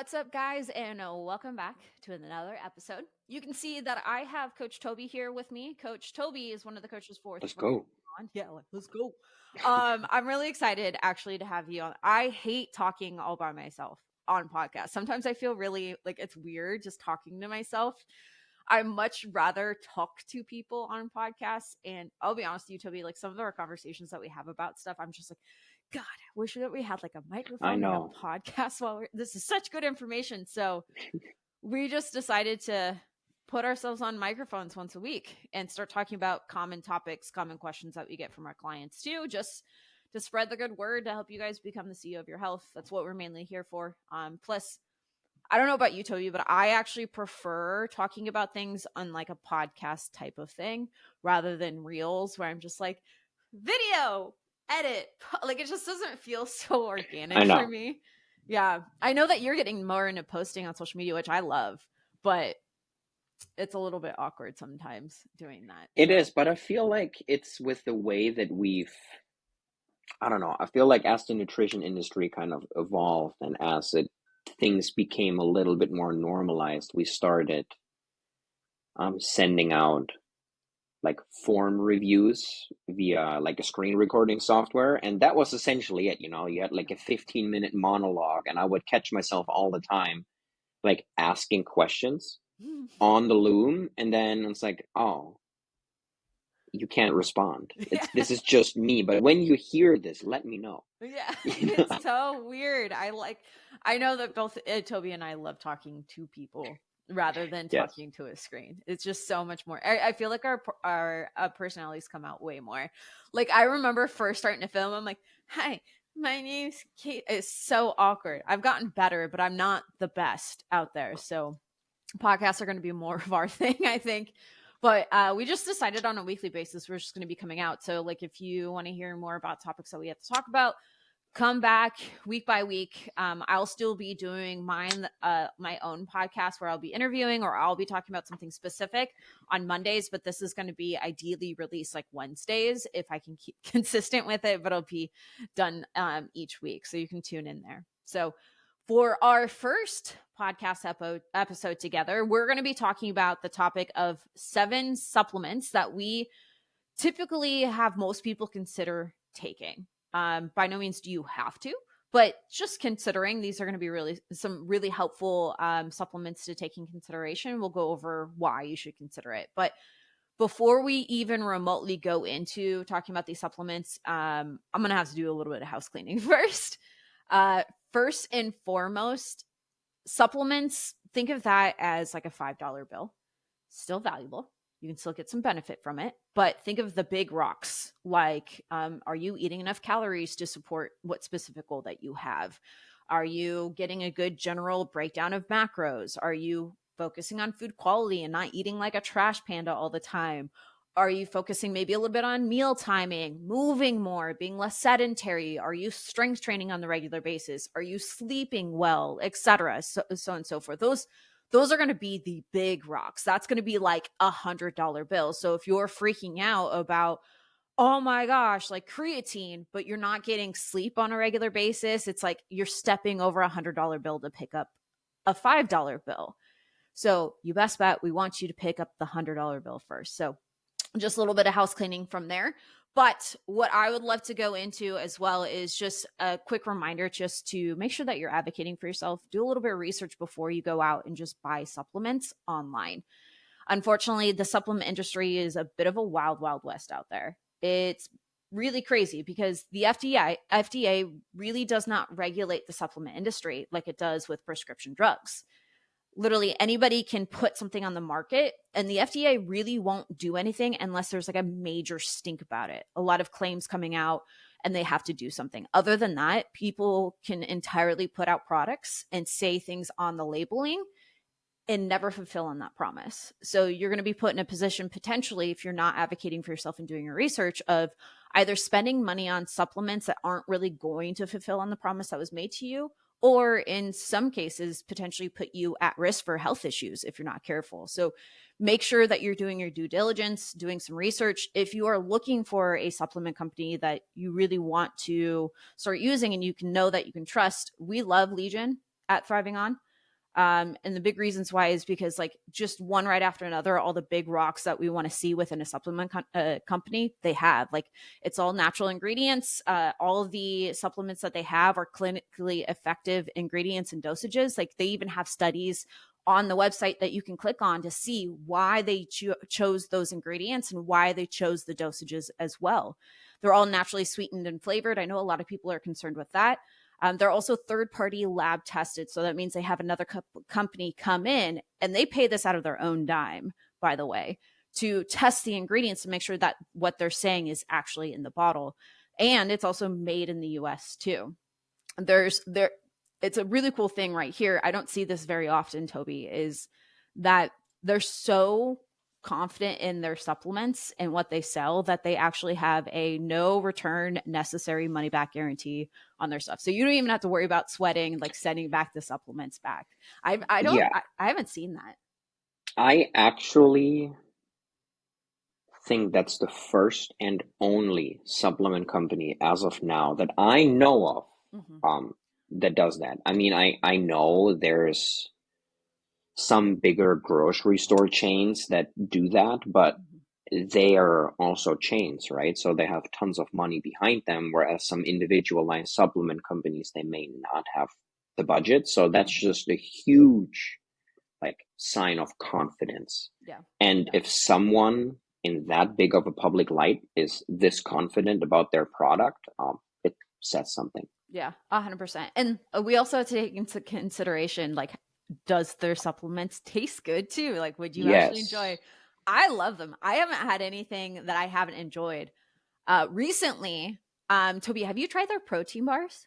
What's up, guys, and welcome back to another episode. You can see that I have Coach Tobi here with me. Coach Tobi is one of the coaches for Let's go. Let's go. I'm really excited actually to have you on. I hate talking all by myself on podcasts. Sometimes I feel really like it's weird just talking to myself. I much rather talk to people on podcasts. And I'll be honest with you, Toby, like some of our conversations that we have about stuff, I'm just like, God, I wish that we had like a I microphone and a know. podcast this is such good information. So we just decided to put ourselves on microphones once a week and start talking about common topics, common questions that we get from our clients too, just to spread the good word to help you guys become the CEO of your health. That's what we're mainly here for. Plus, I don't know about you, Toby, but I actually prefer talking about things on like a podcast type of thing rather than reels where I'm just like, video, edit. Like it just doesn't feel so I organic for know. me. Yeah. I know that you're getting more into posting on social media, which I love, but it's a little bit awkward sometimes doing that. It So, is, but I feel like it's with the way that I don't know, I feel like as the nutrition industry kind of evolved and as things became a little bit more normalized, we started sending out like form reviews via like a screen recording software. And that was essentially it. You had like a 15-minute monologue, and I would catch myself all the time, like asking questions on the loom. And then it's like, oh, you can't respond. yeah. This is just me. But when you hear this, let me know. Yeah, You know? it's so weird. I know that both Toby and I love talking to people rather than Yes. talking to a screen. It's just so much more. I feel like our personalities come out way more. Like I remember first starting to film, I'm like, "Hi, my name's Kate." It's so awkward. I've gotten better, but I'm not the best out there. So podcasts are going to be more of our thing, I think. But we just decided on a weekly basis we're just going to be coming out. So, like, if you want to hear more about topics that we have to talk about, come back week by week. I'll still be doing my own podcast where I'll be interviewing or I'll be talking about something specific on Mondays. But this is going to be ideally released like Wednesdays if I can keep consistent with it. But it'll be done each week, so you can tune in there. So for our first podcast episode together, we're going to be talking about the topic of 7 supplements that we typically have most people consider taking. By no means do you have to, but just considering these are going to be some really helpful supplements to take in consideration. We'll go over why you should consider it. But before we even remotely go into talking about these supplements, I'm going to have to do a little bit of house cleaning first. First and foremost, supplements, think of that as like a $5 bill. Still valuable. You can still get some benefit from it, but think of the big rocks like, are you eating enough calories to support what specific goal that you have? Are you getting a good general breakdown of macros? Are you focusing on food quality and not eating like a trash panda all the time? Are you focusing maybe a little bit on meal timing, moving more, being less sedentary? Are you strength training on the regular basis? Are you sleeping well, etc.? So and so forth. Those are going to be the big rocks. That's going to be like $100 bill. So if you're freaking out about, oh my gosh, like creatine, but you're not getting sleep on a regular basis, it's like you're stepping over $100 bill to pick up a $5 bill. So you best bet we want you to pick up the $100 bill first. So just a little bit of house cleaning from there. But what I would love to go into as well is just a quick reminder just to make sure that you're advocating for yourself. Do a little bit of research before you go out and just buy supplements online. Unfortunately, the supplement industry is a bit of a wild, wild west out there. It's really crazy because the FDA really does not regulate the supplement industry like it does with prescription drugs. Literally anybody can put something on the market and the FDA really won't do anything unless there's like a major stink about it. A lot of claims coming out and they have to do something. Other than that, people can entirely put out products and say things on the labeling and never fulfill on that promise. So you're going to be put in a position potentially, if you're not advocating for yourself and doing your research, of either spending money on supplements that aren't really going to fulfill on the promise that was made to you, or in some cases, potentially put you at risk for health issues if you're not careful. So make sure that you're doing your due diligence, doing some research. If you are looking for a supplement company that you really want to start using and you can know that you can trust, we love Legion at Thriving On. And the big reasons why is because like just one right after another, all the big rocks that we want to see within a supplement company, they have like, it's all natural ingredients. All of the supplements that they have are clinically effective ingredients and dosages. Like they even have studies on the website that you can click on to see why they chose those ingredients and why they chose the dosages as well. They're all naturally sweetened and flavored. I know a lot of people are concerned with that. They're also third-party lab tested. So that means they have another company come in and they pay this out of their own dime, by the way, to test the ingredients to make sure that what they're saying is actually in the bottle. And it's also made in the US too. It's a really cool thing right here. I don't see this very often, Toby, is that they're so confident in their supplements and what they sell that they actually have a no return necessary money back guarantee on their stuff. So you don't even have to worry about sweating, like sending back the supplements back. Yeah, I haven't seen that. I actually think that's the first and only supplement company as of now that I know of, Mm-hmm. that does that. I mean, I know there's some bigger grocery store chains that do that, but they are also chains, right? So they have tons of money behind them, whereas some individualized supplement companies, they may not have the budget. So that's just a huge like sign of confidence. Yeah. And if someone in that big of a public light is this confident about their product, it says something. Yeah, 100%. And we also have to take into consideration, like, does their supplements taste good too? Like, would you actually enjoy? Yes. I love them. I haven't had anything that I haven't enjoyed. Recently, Toby, have you tried their protein bars?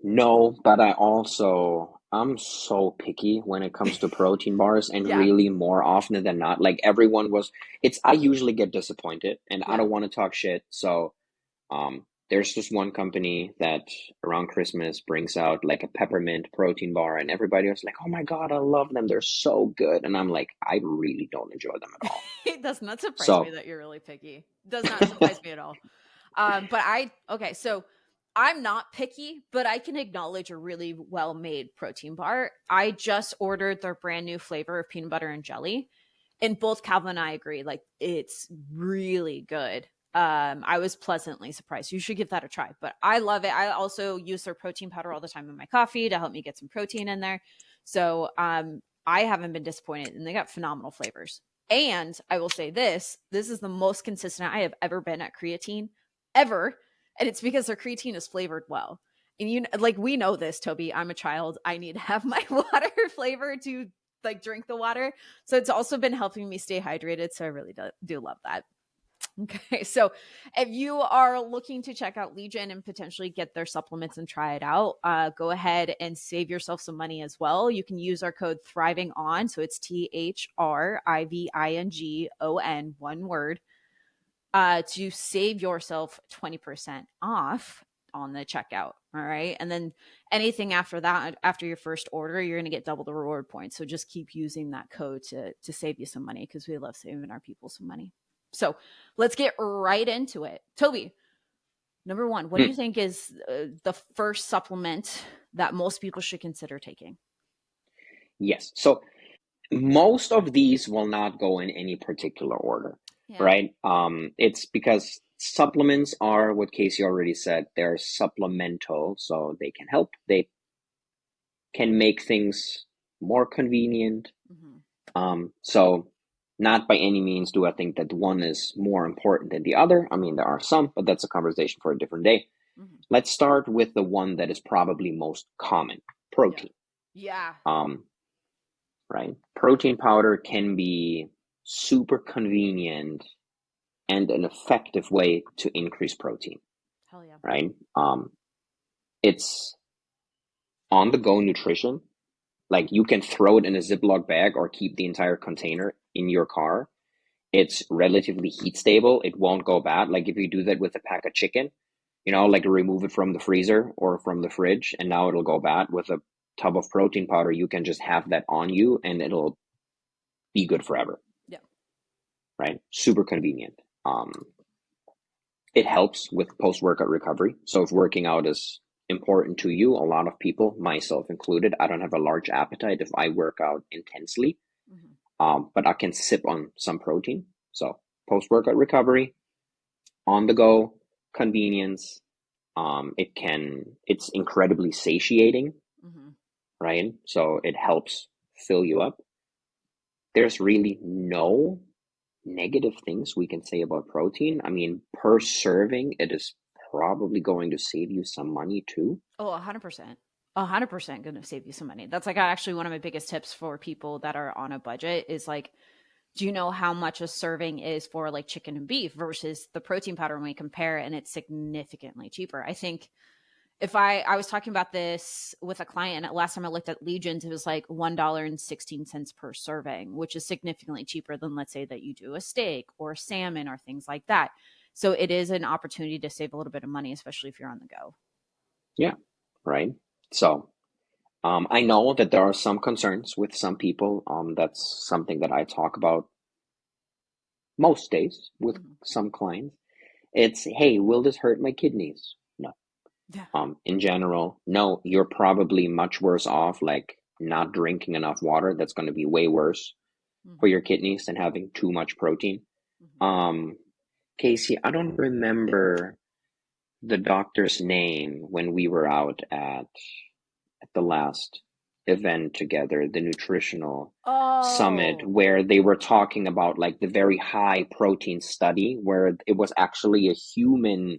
No, but I'm so picky when it comes to protein bars, and Yeah, really more often than not, like I usually get disappointed and I yeah. don't want to talk shit. So, there's just one company that around Christmas brings out like a peppermint protein bar, and everybody was like, "Oh my God, I love them. They're so good." And I'm like, I really don't enjoy them at all. It does not surprise me So, that you're really picky. Does not surprise me at all. But okay, so I'm not picky, but I can acknowledge a really well made protein bar. I just ordered their brand new flavor of peanut butter and jelly. And both Calvin and I agree, like it's really good. I was pleasantly surprised. You should give that a try, but I love it. I also use their protein powder all the time in my coffee to help me get some protein in there. So I haven't been disappointed, and they got phenomenal flavors. And I will say this is the most consistent I have ever been at creatine ever. And it's because their creatine is flavored well. And like we know this, Toby. I'm a child. I need to have my water flavor to like drink the water. So it's also been helping me stay hydrated. So I really do love that. Okay. So if you are looking to check out Legion and potentially get their supplements and try it out, go ahead and save yourself some money as well. You can use our code THRIVINGON. So it's THRIVINGON, one word, to save yourself 20% off on the checkout. All right. And then anything after that, after your first order, you're going to get double the reward points. So just keep using that code to save you some money, because we love saving our people some money. So let's get right into it. Toby, number one, what do you think is the first supplement that most people should consider taking? yes. So most of these will not go in any particular order, Yeah. right? It's because supplements are what Casey already said. They're supplemental, so they can help. They can make things more convenient. Mm-hmm. So not by any means do I think that one is more important than the other. I mean, there are some, but that's a conversation for a different day. Mm-hmm. Let's start with the one that is probably most common, Yeah. protein. Yeah. Um, right? Protein powder can be super convenient and an effective way to increase protein, Hell yeah. right? It's on the go nutrition. Like you can throw it in a Ziploc bag or keep the entire container in your car. It's relatively heat stable. It won't go bad. Like if you do that with a pack of chicken, like remove it from the freezer or from the fridge, and now it'll go bad. With a tub of protein powder, you can just have that on you and it'll be good forever. Yeah. Right? Super convenient. It helps with post-workout recovery. So if working out is important to you. A lot of people, myself included, I don't have a large appetite if I work out intensely, but I can sip on some protein. So post-workout recovery, on the go, convenience. It's incredibly satiating, right? So it helps fill you up. There's really no negative things we can say about protein. I mean, per serving, it is probably going to save you some money too. Oh, 100%. 100% going to save you some money. That's like actually one of my biggest tips for people that are on a budget is like, do you know how much a serving is for like chicken and beef versus the protein powder when we compare, and it's significantly cheaper. I think if I was talking about this with a client last time I looked at Legions, it was like $1.16 per serving, which is significantly cheaper than, let's say, that you do a steak or salmon or things like that. So it is an opportunity to save a little bit of money, especially if you're on the go. Yeah, right. So I know that there are some concerns with some people. That's something that I talk about most days with some clients. It's, hey, will this hurt my kidneys? No. Yeah. In general, no, you're probably much worse off like not drinking enough water. That's going to be way worse for your kidneys than having too much protein. Casey, I don't remember the doctor's name when we were out at the last event together, the nutritional summit, where they were talking about like the very high protein study where it was actually a human,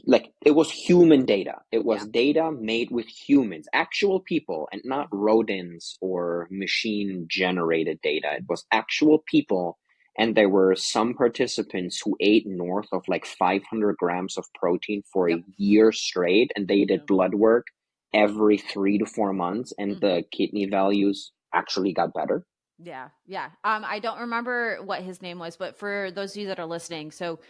like it was human data. It was data made with humans, actual people, and not rodents or machine generated data. It was actual people. And there were some participants who ate north of like 500 grams of protein for a year straight, and they did blood work every 3 to 4 months, and the kidney values actually got better. Yeah. Yeah. I don't remember what his name was, but for those of you that are listening, so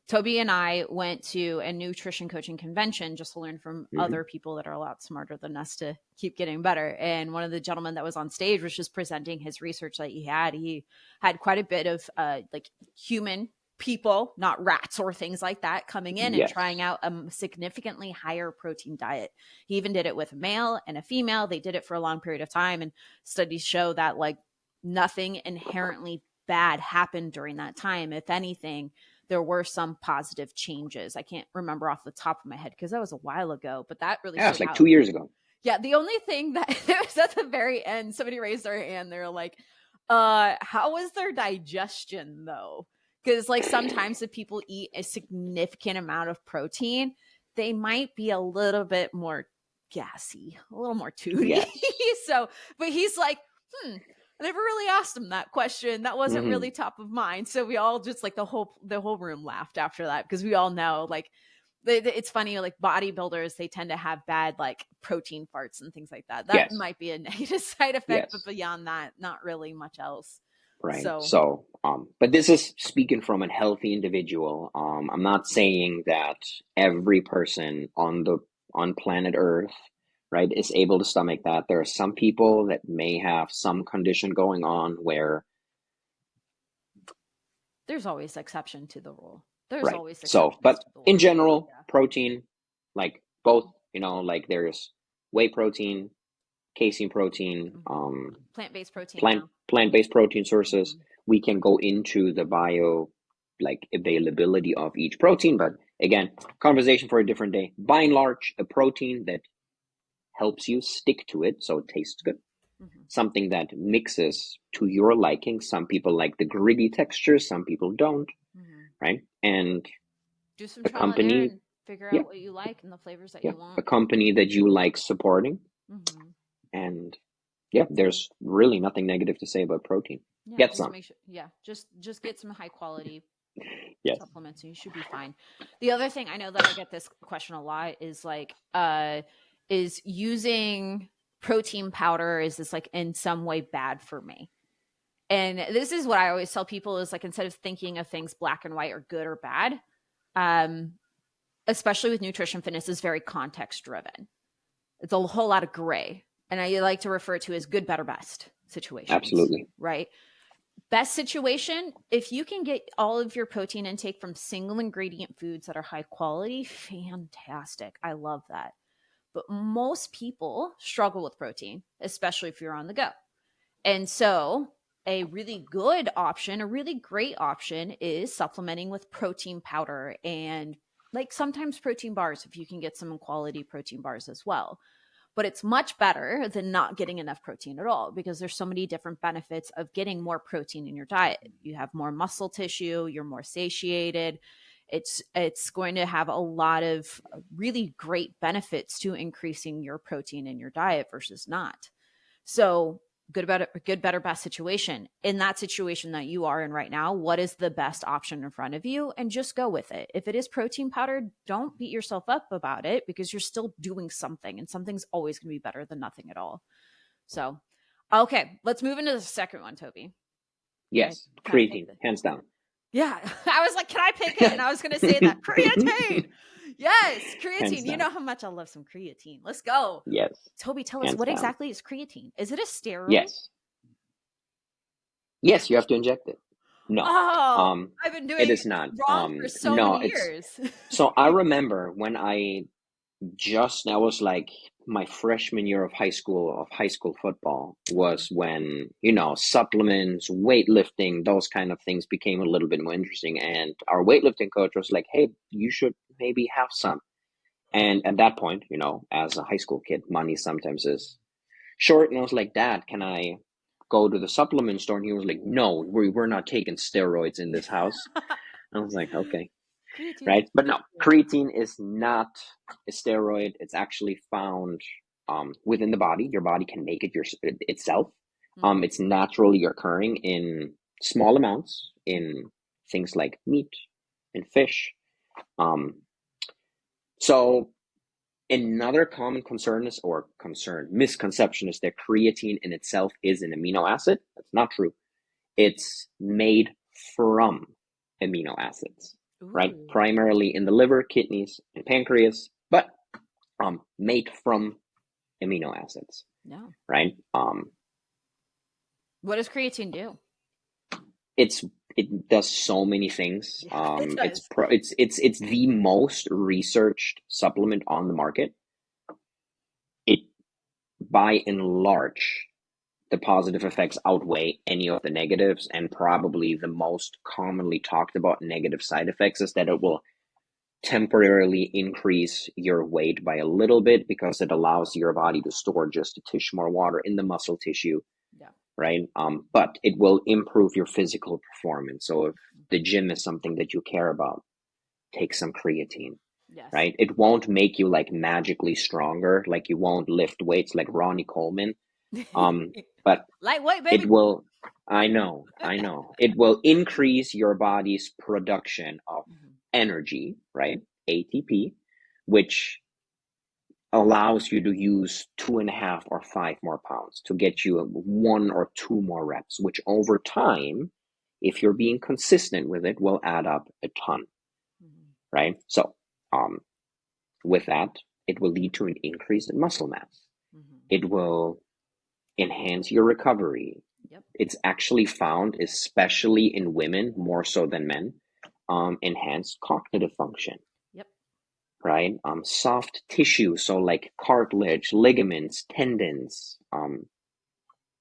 Toby and I went to a nutrition coaching convention just to learn from other people that are a lot smarter than us to keep getting better. And one of the gentlemen that was on stage was just presenting his research that he had. He had quite a bit of like human people, not rats or things like that, coming in and trying out a significantly higher protein diet. He even did it with a male and a female. They did it for a long period of time. And studies show that like nothing inherently bad happened during that time. If anything, there were some positive changes. I can't remember off the top of my head because that was a while ago, but that really it's stood like out. 2 years ago. Yeah. The only thing that was at the very end, somebody raised their hand. They're like, how was their digestion though? Because like sometimes if people eat a significant amount of protein, they might be a little bit more gassy, a little more tooty. Yes. So, but he's like, I never really asked him that question. That wasn't really top of mind. So we all just like the whole room laughed after that because we all know like it's funny, like bodybuilders, they tend to have bad like protein farts and things like that. That might be a negative side effect, but beyond that, not really much else. Right. So, but this is speaking from a healthy individual. I'm not saying that every person on planet Earth, right, is able to stomach that. There are some people that may have some condition going on where there's always exception to the rule. There's right. always so, but in general, protein, like both, like there's whey protein, casein protein, plant-based protein, plant-based protein sources. We can go into the bio like availability of each protein, but again, conversation for a different day. By and large, a protein that helps you stick to it so it tastes good. Something that mixes to your liking. Some people like the gritty texture, some people don't, right? And do some trial and error and figure out what you like and the flavors that you want. A company that you like supporting. And there's really nothing negative to say about protein. Get some. Just get some high quality supplements and you should be fine. The other thing, I know that I get this question a lot, is like is using protein powder, is this like in some way bad for me? And this is what I always tell people is like, instead of thinking of things black and white or good or bad, especially with nutrition fitness, is very context driven. It's a whole lot of gray. And I like to refer to as good, better, best situations. Absolutely. Right. Best situation, if you can get all of your protein intake from single ingredient foods that are high quality, fantastic. I love that. But most people struggle with protein, especially if you're on the go. And so, a really good option, a really great option is supplementing with protein powder and like sometimes protein bars if you can get some quality protein bars as well. But it's much better than not getting enough protein at all because there's so many different benefits of getting more protein in your diet. You have more muscle tissue, you're more satiated. It's going to have a lot of really great benefits to increasing your protein in your diet versus not. So, good, better, best situation. In that situation that you are in right now, what is the best option in front of you? And just go with it. If it is protein powder, don't beat yourself up about it because you're still doing something, and something's always going to be better than nothing at all. So, okay, let's move into the second one, Tobi. Yes, Can I pick creatine, this? hands down. Yeah, I was like, can I pick it? And I was going to say that creatine. Yes, Hands creatine. You down. know how much I love some creatine. Let's go. Yes, Tobi, tell us hands what down. exactly is creatine? Is it a steroid? Yes. Yes, you have to inject it. No. Oh, Um, I've been it doing is not. wrong for so No, many it's years. so I remember when that was like my freshman year of high school football Mhm. was when, supplements, weightlifting, those kind of things became a little bit more interesting. And our weightlifting coach was like, hey, you should maybe have some. And at that point, as a high school kid, money sometimes is short. And I was like, Dad, can I go to the supplement store? And he was like, no, we're not taking steroids in this house. I was like, okay, Creatine is right. But no, pretty good. creatine is not a steroid. It's actually found within the body. Your body can make it itself. Mhm. It's naturally occurring in small amounts in things like meat and fish. Um, so another common misconception is that creatine in itself is an amino acid. That's not true. It's made from amino acids, right? Ooh, Primarily in the liver, kidneys, and pancreas, but made from amino acids, no. right? What does creatine do? It's it does so many things. Yeah, it It's does. pro, it's the most researched supplement on the market. It by and large the positive effects outweigh any of the negatives, and probably the most commonly talked about negative side effects is that it will temporarily increase your weight by a little bit because it allows your body to store just a tish more water in the muscle tissue, Yeah. right? But it will improve your physical performance. So if the gym is something that you care about, take some creatine, Yes. right? It won't make you like magically stronger, like you won't lift weights like Ronnie Coleman. But Lightweight, it baby. will, I know, it will increase your body's production of Mhm. energy, right? ATP, which allows you to use 2.5 or 5 more pounds to get you 1 or 2 more reps, which over time, if you're being consistent with it, will add up a ton, Mhm. right? So, um, with that, it will lead to an increase in muscle mass. Mhm. It will enhance your recovery. Yep. It's actually found, especially in women, more so than men, enhanced cognitive function, Yep. right? Soft tissue, so like cartilage, ligaments, tendons,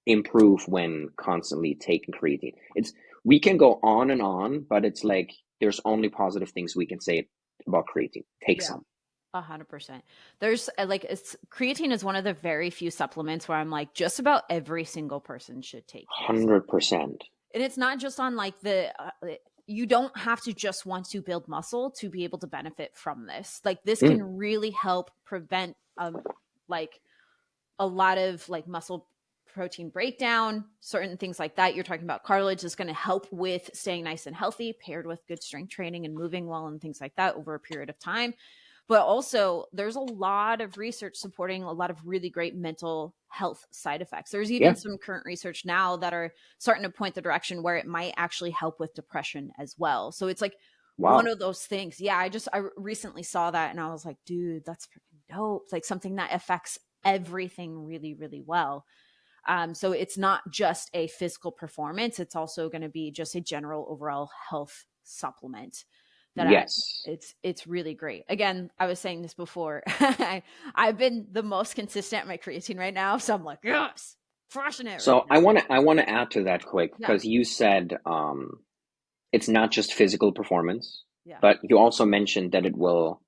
improve when constantly taking creatine. We can go on and on, but it's like there's only positive things we can say about creatine. Take Yeah. some. 100%. There's creatine is one of the very few supplements where I'm like, just about every single person should take this. 100%. And it's not just on like you don't have to just want to build muscle to be able to benefit from this. Like this Mm, can really help prevent like a lot of like muscle protein breakdown, certain things like that. You're talking about cartilage is going to help with staying nice and healthy, paired with good strength training and moving well and things like that over a period of time. But also, there's a lot of research supporting a lot of really great mental health side effects. There's even yeah. some current research now that are starting to point the direction where it might actually help with depression as well. So it's like one Wow. of those things. Yeah, I recently saw that and I was like, dude, that's freaking dope. Like something that affects everything really, really well. So it's not just a physical performance, it's also going to be just a general overall health supplement Yes. it's really great. Again, I was saying this before. I've been the most consistent at my creatine right now, so I'm like, yes, crushing it right So now. I want to add to that quick Yeah, because you said it's not just physical performance, yeah. but you also mentioned that it will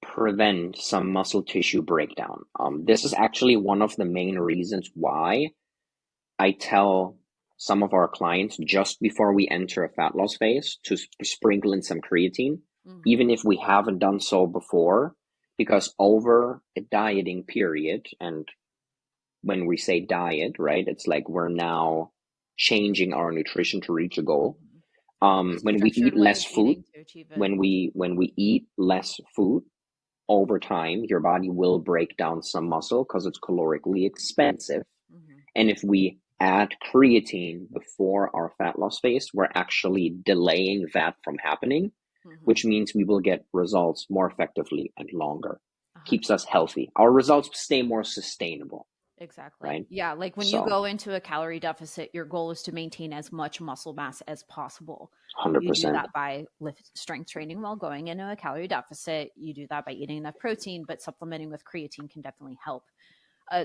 prevent some muscle tissue breakdown. This is actually one of the main reasons why I tell some of our clients just before we enter a fat loss phase to sprinkle in some creatine, Mm-hmm. even if we haven't done so before, because over a dieting period, and when we say diet, right, it's like we're now changing our nutrition to reach a goal. Mm-hmm. When we Structured eat way less of food, eating to achieve it. when we eat less food, over time, your body will break down some muscle because it's calorically expensive. Mm-hmm. And if we add creatine before our fat loss phase, we're actually delaying that from happening, Mm-hmm. which means we will get results more effectively and longer. Keeps 100%. us healthy. Our results stay more sustainable, Exactly. right? Yeah, like when you So, go into a calorie deficit, your goal is to maintain as much muscle mass as possible. You do 100%. that by lift strength training while going into a calorie deficit. You do that by eating enough protein, but supplementing with creatine can definitely help.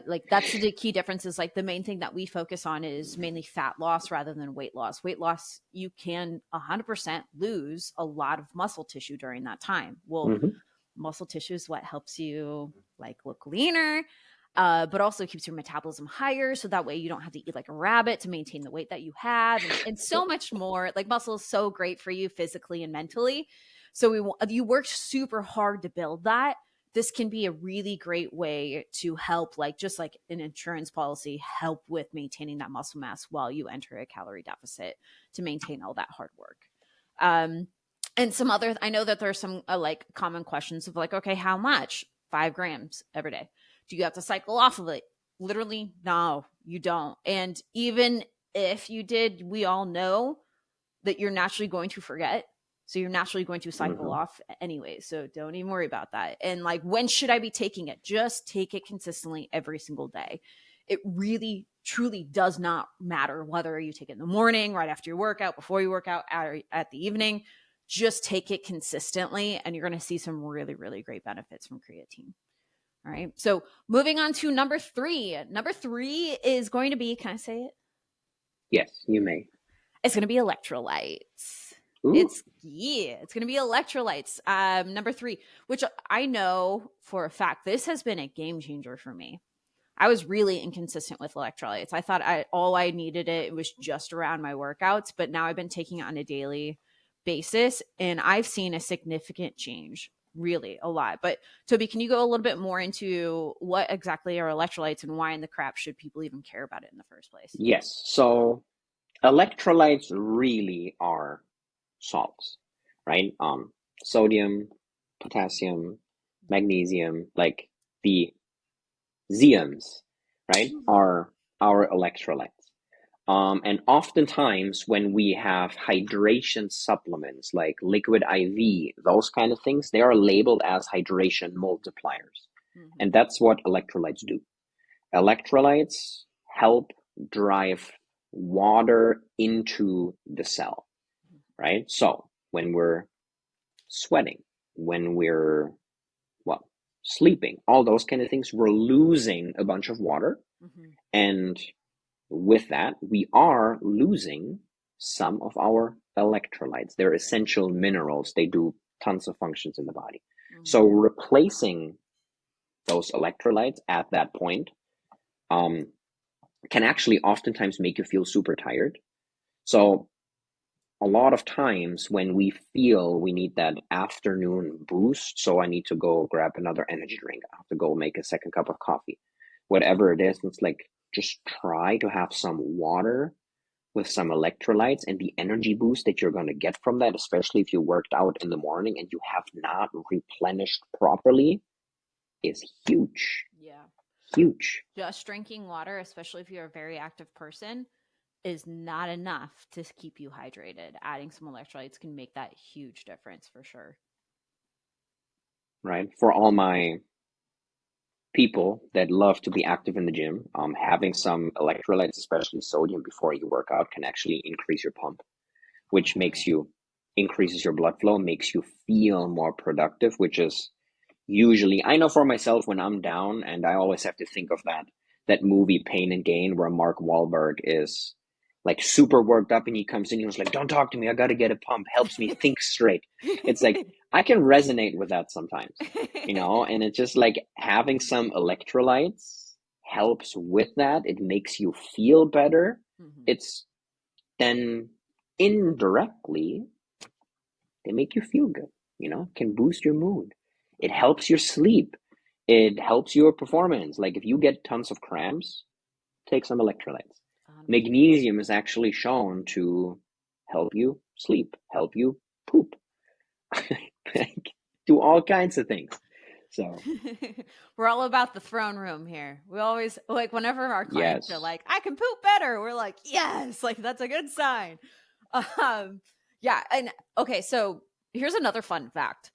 Like that's the key difference is like the main thing that we focus on is mainly fat loss rather than weight loss. Weight loss, you can 100% lose a lot of muscle tissue during that time. Well, Mm-hmm. muscle tissue is what helps you like look leaner, but also keeps your metabolism higher. So that way you don't have to eat like a rabbit to maintain the weight that you have, and so much more. Like muscle is so great for you physically and mentally. So you worked super hard to build that. This can be a really great way to help, like just like an insurance policy, help with maintaining that muscle mass while you enter a calorie deficit to maintain all that hard work. Um, and some other, I know that there's some like common questions of like, okay, how much? 5 grams every day. Do you have to cycle off of it? Literally, no, you don't. And even if you did, we all know that you're naturally going to forget. So you're naturally going to cycle Mm-hmm. off anyway. So don't even worry about that. And like, when should I be taking it? Just take it consistently every single day. It really, truly does not matter whether you take it in the morning, right after your workout, before you work out, at the evening. Just take it consistently, and you're going to see some really, really great benefits from creatine. All right. So moving on to number three. Number three is going to be, can I say it? Yes, you may. It's going to be electrolytes. Ooh. It's going to be electrolytes. Number three, which I know for a fact, this has been a game changer for me. I was really inconsistent with electrolytes. I thought all I needed it was just around my workouts, but now I've been taking it on a daily basis, and I've seen a significant change, really a lot. But Toby, can you go a little bit more into what exactly are electrolytes and why in the crap should people even care about it in the first place? Yes. So electrolytes really are salts, right? Sodium, potassium, magnesium, like the Zeums, right, are our electrolytes. And oftentimes, when we have hydration supplements like liquid IV, those kind of things, they are labeled as hydration multipliers. Mm-hmm. And that's what electrolytes do. Electrolytes help drive water into the cell, right? So when we're sweating, when we're, well, sleeping, all those kind of things, we're losing a bunch of water. Mm-hmm. And with that, we are losing some of our electrolytes. They're essential minerals. They do tons of functions in the body. Mm-hmm. So replacing those electrolytes at that point um, can actually oftentimes make you feel super tired. So a lot of times when we feel we need that afternoon boost, so I need to go grab another energy drink, I have to go make a second cup of coffee, whatever it is, it's like just try to have some water with some electrolytes, and the energy boost that you're going to get from that, especially if you worked out in the morning and you have not replenished properly, is huge. Yeah. Huge. Just drinking water, especially if you're a very active person, is not enough to keep you hydrated. Adding some electrolytes can make that huge difference for sure. Right? For all my people that love to be active in the gym, having some electrolytes, especially sodium, before you work out can actually increase your pump, which makes you increases your blood flow, makes you feel more productive, which is usually, I know for myself when I'm down, and I always have to think of that movie Pain and Gain, where Mark Wahlberg is like super worked up and he comes in, he was like, "Don't talk to me, I gotta get a pump, helps me think straight." It's like I can resonate with that sometimes, and it's just like having some electrolytes helps with that. It makes you feel better. It's then indirectly they make you feel good, can boost your mood. It helps your sleep. It helps your performance. Like if you get tons of cramps, take some electrolytes. Magnesium is actually shown to help you sleep, help you poop, do all kinds of things. So we're all about the throne room here. We always like whenever our clients are yes, like, "I can poop better," we're like, "Yes!" Like that's a good sign. Yeah, and okay, so here's another fun fact.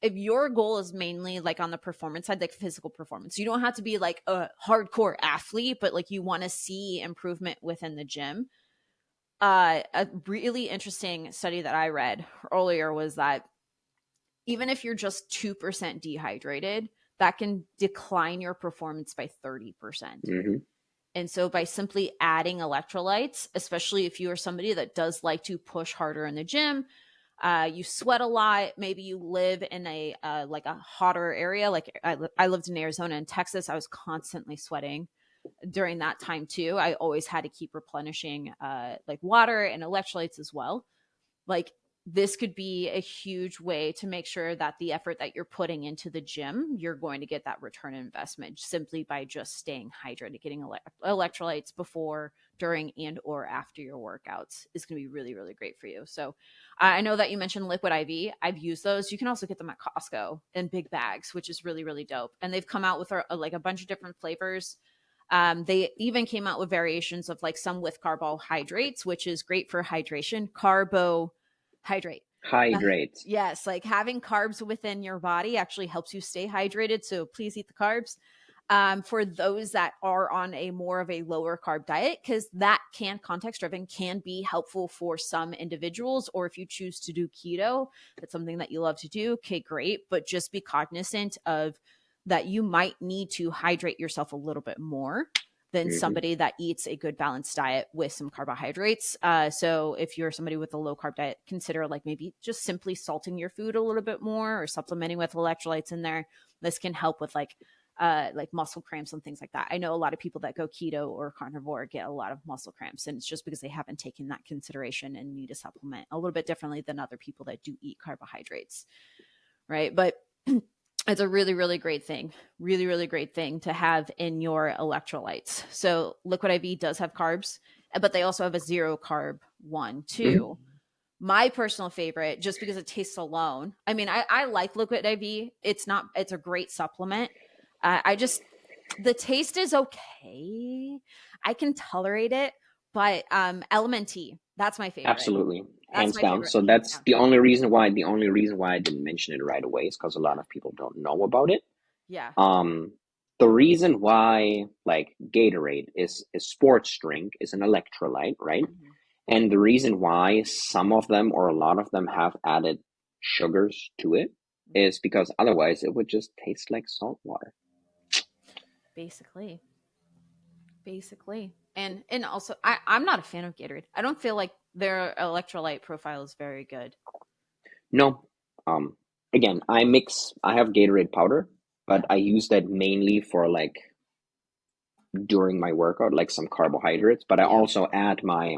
If your goal is mainly like on the performance side, like physical performance, you don't have to be like a hardcore athlete, but like you want to see improvement within the gym. A really interesting study that I read earlier was that even if you're just 2% dehydrated, that can decline your performance by 30%. And so by simply adding electrolytes, especially if you are somebody that does like to push harder in the gym, you sweat a lot, maybe you live in a like a hotter area. Like I lived in Arizona and Texas. I was constantly sweating during that time too. I always had to keep replenishing like water and electrolytes as well. Like this could be a huge way to make sure that the effort that you're putting into the gym, you're going to get that return investment simply by just staying hydrated. Getting electrolytes before, during, and or after your workouts is going to be really, really great for you. So I know that you mentioned liquid IV. I've used those. You can also get them at Costco in big bags, which is really, really dope. And they've come out with like a bunch of different flavors. They even came out with variations of like some with carbohydrates, which is great for hydration. Hydrate. hydrate. Yes, like having carbs within your body actually helps you stay hydrated. So please eat the carbs. For those that are on a more of a lower carb diet, because that can context driven can be helpful for some individuals. Or if you choose to do keto, that's something that you love to do. Okay, great. But just be cognizant of that you might need to hydrate yourself a little bit more than somebody that eats a good balanced diet with some carbohydrates. So if you're somebody with a low carb diet, consider like maybe just simply salting your food a little bit more or supplementing with electrolytes in there. This can help with like muscle cramps and things like that. I know a lot of people that go keto or carnivore get a lot of muscle cramps, and it's just because they haven't taken that consideration and need to supplement a little bit differently than other people that do eat carbohydrates. Right. But it's a really, really great thing. Really, really great thing to have in your electrolytes. So liquid IV does have carbs, but they also have a zero carb one too. My personal favorite, just because it tastes alone. I mean, I like liquid IV. It's a great supplement. The taste is okay. I can tolerate it, but LMNT, that's my favorite. Absolutely, That's hands my down. favorite. So Hands that's down. the only reason why I didn't mention it right away is because a lot of people don't know about it. Yeah. Um, the reason why like Gatorade is a sports drink is an electrolyte, right? Mhm. And the reason why some of them or a lot of them have added sugars to it is because otherwise it would just taste like salt water. Basically. And also I'm not a fan of Gatorade. I don't feel like their electrolyte profile is very good. No, um, again, I have Gatorade powder, Yeah. but I use that mainly for like during my workout, like some carbohydrates, but I Yeah. also add my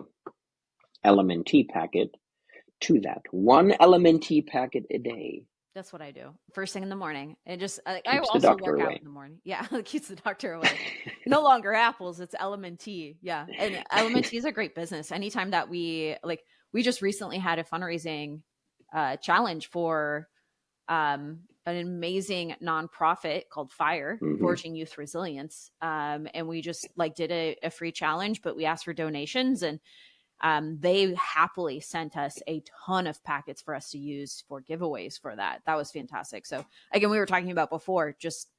LMNT packet to that. One LMNT packet a day That's what I do. First thing in the morning. And just I keeps the also doctor work out away. in the morning. Yeah, it keeps the doctor away. No longer apples, it's LMNT. Yeah. And LMNT is a great business. Anytime that we just recently had a fundraising challenge for an amazing nonprofit called Fire, Hmm. Forging Youth Resilience. And we just like did a free challenge, but we asked for donations, and they happily sent us a ton of packets for us to use for giveaways for that. That was fantastic. So again, we were talking about before, just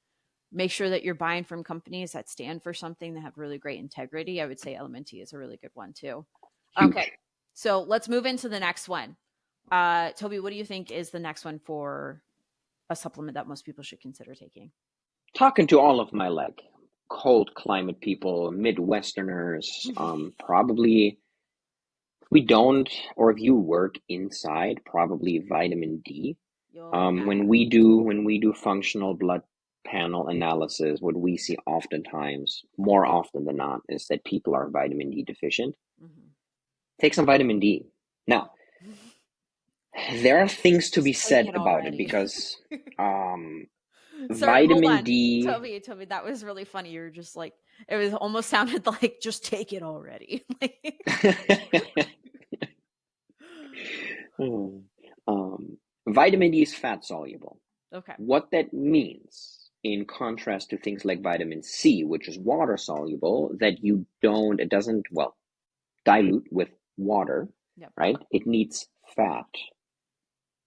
make sure that you're buying from companies that stand for something, that have really great integrity. I would say Element T is a really good one too. Okay, Huge. so let's move into the next one. Toby, what do you think is the next one for a supplement that most people should consider taking? Talking to all of my like cold climate people, Midwesterners, probably we don't, or if you work inside, probably vitamin D. Oh yeah. When we do functional blood panel analysis, what we see oftentimes, more often than not, is that people are vitamin D deficient. Mm-hmm. Take some vitamin D. Now, there are things to be Just take said it about it already. because Sorry, hold vitamin on. D. Toby, that was really funny. You were just like, it was almost sounded like, just take it already. um, Vitamin D is fat soluble. Okay. What that means, in contrast to things like vitamin C, which is water soluble, that it doesn't, well, dilute with water, Yep. right? It needs fat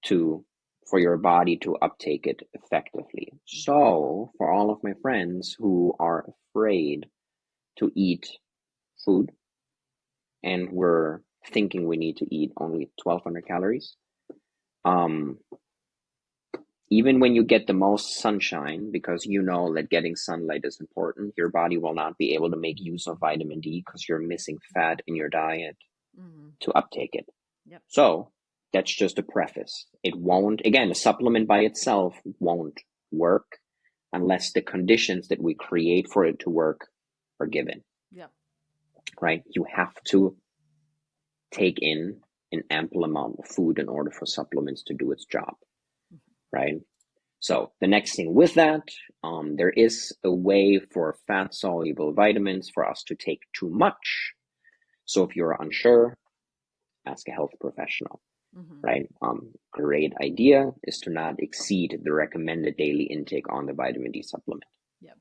to for your body to uptake it effectively. So, for all of my friends who are afraid to eat food and we're thinking we need to eat only 1200 calories, um, even when you get the most sunshine, because you know that getting sunlight is important, your body will not be able to make use of vitamin D because you're missing fat in your diet Mm-hmm. to uptake it. Yep. So that's just a preface. It won't, again, a supplement by itself won't work unless the conditions that we create for it to work are given, Yep. right? You have to take in an ample amount of food in order for supplements to do its job, right? So the next thing with that, there is a way for fat soluble vitamins for us to take too much. So if you're unsure, ask a health professional, Mm-hmm. right? Great idea is to not exceed the recommended daily intake on the vitamin D supplement, Yep.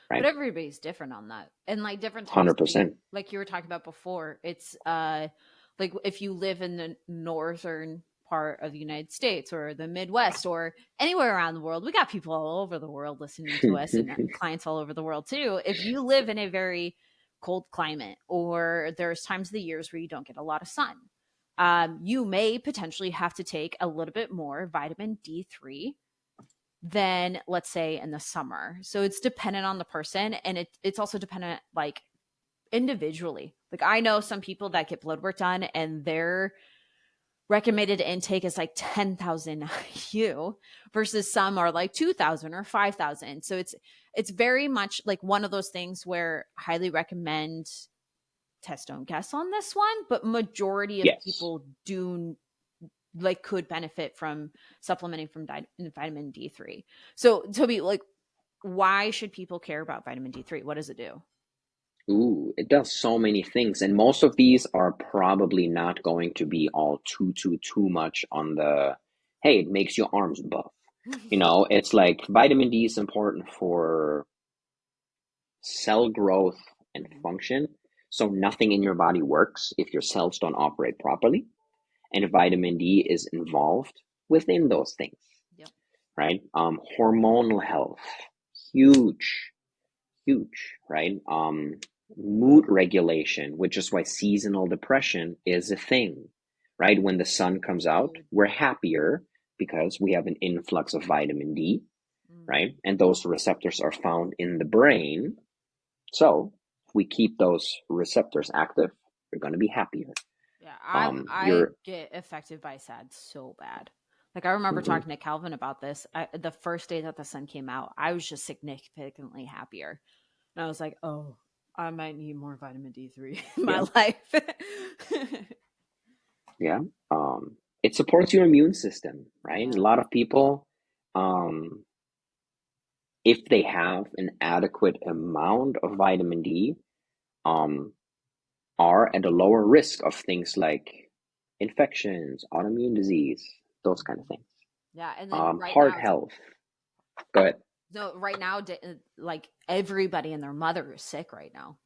But right? everybody's different on that. And like different types, 100%. like you were talking about before, it's like if you live in the northern part of the United States or the Midwest or anywhere around the world, we got people all over the world listening to us and clients all over the world too. If you live in a very cold climate or there's times of the years where you don't get a lot of sun, you may potentially have to take a little bit more vitamin D3 than, let's say, in the summer. So it's dependent on the person, and it's also dependent like individually. Like I know some people that get blood work done and their recommended intake is like 10,000 IU versus some are like 2,000 or 5,000. So it's very much like one of those things where I highly recommend test don't guess on this one, but majority of Yes. people do like could benefit from supplementing from vitamin D3. So Toby, like why should people care about vitamin D3? What does it do? Ooh, it does so many things, and most of these are probably not going to be all too much on the, hey, it makes your arms buff. It's like vitamin D is important for cell growth and Mhm. function. So nothing in your body works if your cells don't operate properly. And vitamin D is involved within those things, Yep. right? Hormonal health, huge, huge, right? Mood regulation, which is why seasonal depression is a thing, right? When the sun comes out, Mood. we're happier because we have an influx of vitamin D, Mm. right? And those receptors are found in the brain. So if we keep those receptors active, we're going to be happier. Yeah, I You're get affected by SAD so bad. Like I remember mhm. talking to Calvin about this. The first day that the sun came out, I was just significantly happier, and I was like, "Oh, I might need more vitamin D3 in my Yeah, life." yeah. It supports your immune system, right? A Yeah. lot of people, um, if they have an adequate amount of vitamin D, um, are at a lower risk of things like infections, autoimmune disease, those kind of Mhm. things. Yeah, and then right Heart now, health. Go ahead. no, right now, like everybody and their mother is sick right now.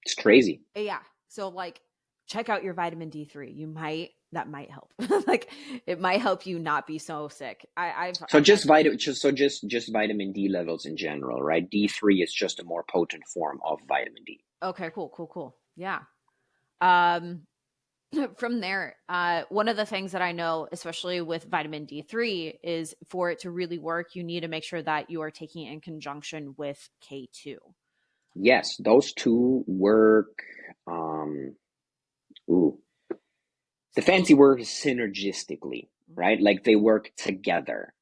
It's crazy. Yeah, so like check out your vitamin D3. You might that might help. Like it might help you not be so sick. So I've had just just vitamin D levels in general, right? D3 is just a more potent form of vitamin D. okay, cool. Yeah. Um from there, one of the things that I know, especially with vitamin D3, is for it to really work, you need to make sure that you are taking it in conjunction with K2. Yes, those two work. Um, ooh, the fancy word is synergistically, right? Like they work together.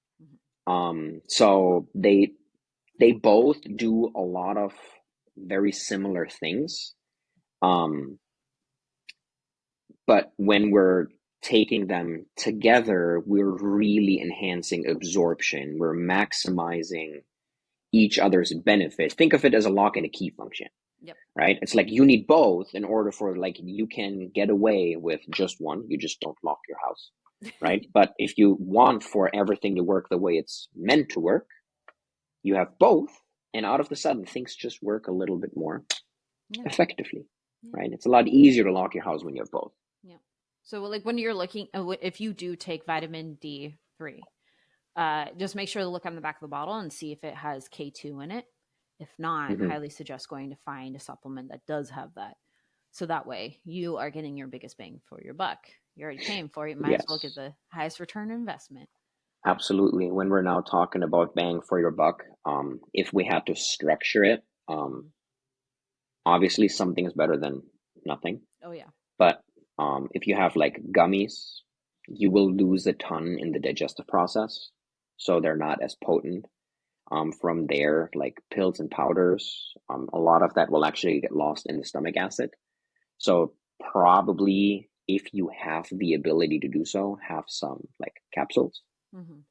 Mhm. So they both do a lot of very similar things. Um, but when we're taking them together, we're really enhancing absorption. We're maximizing each other's benefit. Think of it as a lock and a key function, Yep. right? It's like you need both in order for like you can get away with just one. You just don't lock your house, right? But if you want for everything to work the way it's meant to work, you have both, and out of the sudden things just work a little bit more Yeah. effectively, Yeah. right? It's a lot easier to lock your house when you have both. Yeah. So like when you're looking, if you do take vitamin D3, just make sure to look on the back of the bottle and see if it has K2 in it. If not, Mm-hmm. highly suggest going to find a supplement that does have that. So that way you are getting your biggest bang for your buck. You're already paying for it. You might as well get Yes, the highest return investment. absolutely. When we're now talking about bang for your buck, if we had to structure it, Mhm. obviously something is better than nothing. Oh, yeah. But if you have like gummies, you will lose a ton in the digestive process, so they're not as potent. From there, like pills and powders, a lot of that will actually get lost in the stomach acid. So probably if you have the ability to do so, have some like capsules. Mm-hmm.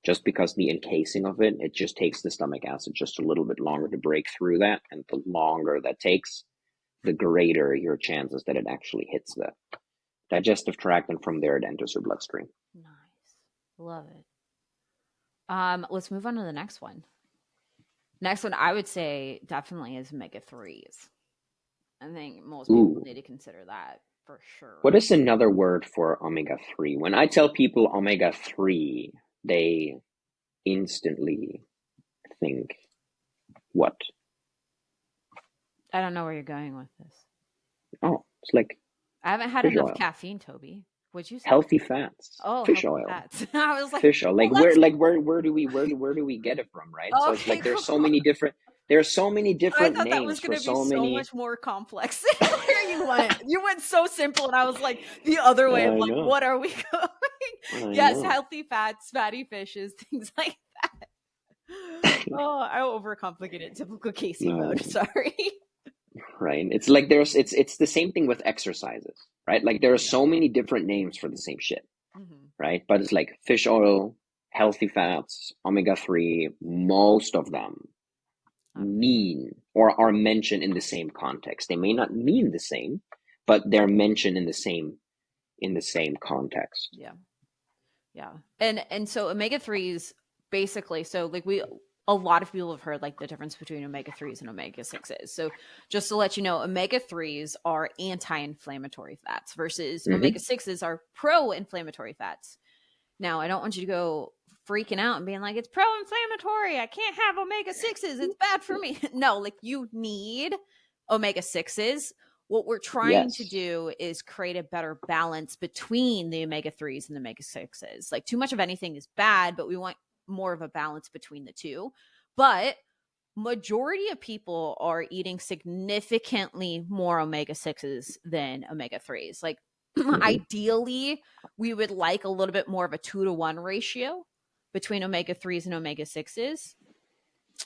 Just because the encasing of it, it just takes the stomach acid just a little bit longer to break through that, and the longer that takes, the greater your chances that it actually hits the digestive tract, and from there it enters your bloodstream. Nice. Love it. Let's move on to the next one. Next one, I would say definitely is omega 3s. I think most people Ooh, need to consider that for what sure. is another word for omega 3? When I tell people omega 3, they instantly think, what? I don't know where you're going with this. Oh, it's like I haven't had fish enough oil, caffeine, Toby. What'd you say? healthy fats, Oh, fish healthy oil, fats. I was like, fish oil. well, that's Where do we get it from, right? So it's okay. like Cool. there's so many I different thought that names was for gonna be so so many. much more complex. Where you went, you went so simple, and I was like the other way of I like, know, what are we going? I Yes, know. healthy fats, fatty fishes, things like that. Oh, I overcomplicated. Typical Casey mode. No, Sorry. right? It's like it's the same thing with exercises, right? Like there are Yeah. so many different names for the same shit, Hmm. right? But it's like fish oil, healthy fats, omega 3, most of them mean or are mentioned in the same context. They may not mean the same, but they're mentioned in the same context. Yeah. Yeah. And so omega 3s basically, so like we a lot of people have heard like the difference between omega 3s and omega 6s. So just to let you know, omega 3s are anti-inflammatory fats versus omega Mm-hmm. 6s are pro-inflammatory fats. Now, I don't want you to go freaking out and being like it's pro-inflammatory. I can't have omega 6s. It's bad for me. No, like you need omega 6s. What we're trying to Yes. do is create a better balance between the omega 3s and the omega 6s. Like too much of anything is bad, but we want more of a balance between the two. But majority of people are eating significantly more omega 6s than omega 3s. Like Mm-hmm. ideally, we would like a little bit more of a 2-to-1 ratio between omega 3s and omega 6s,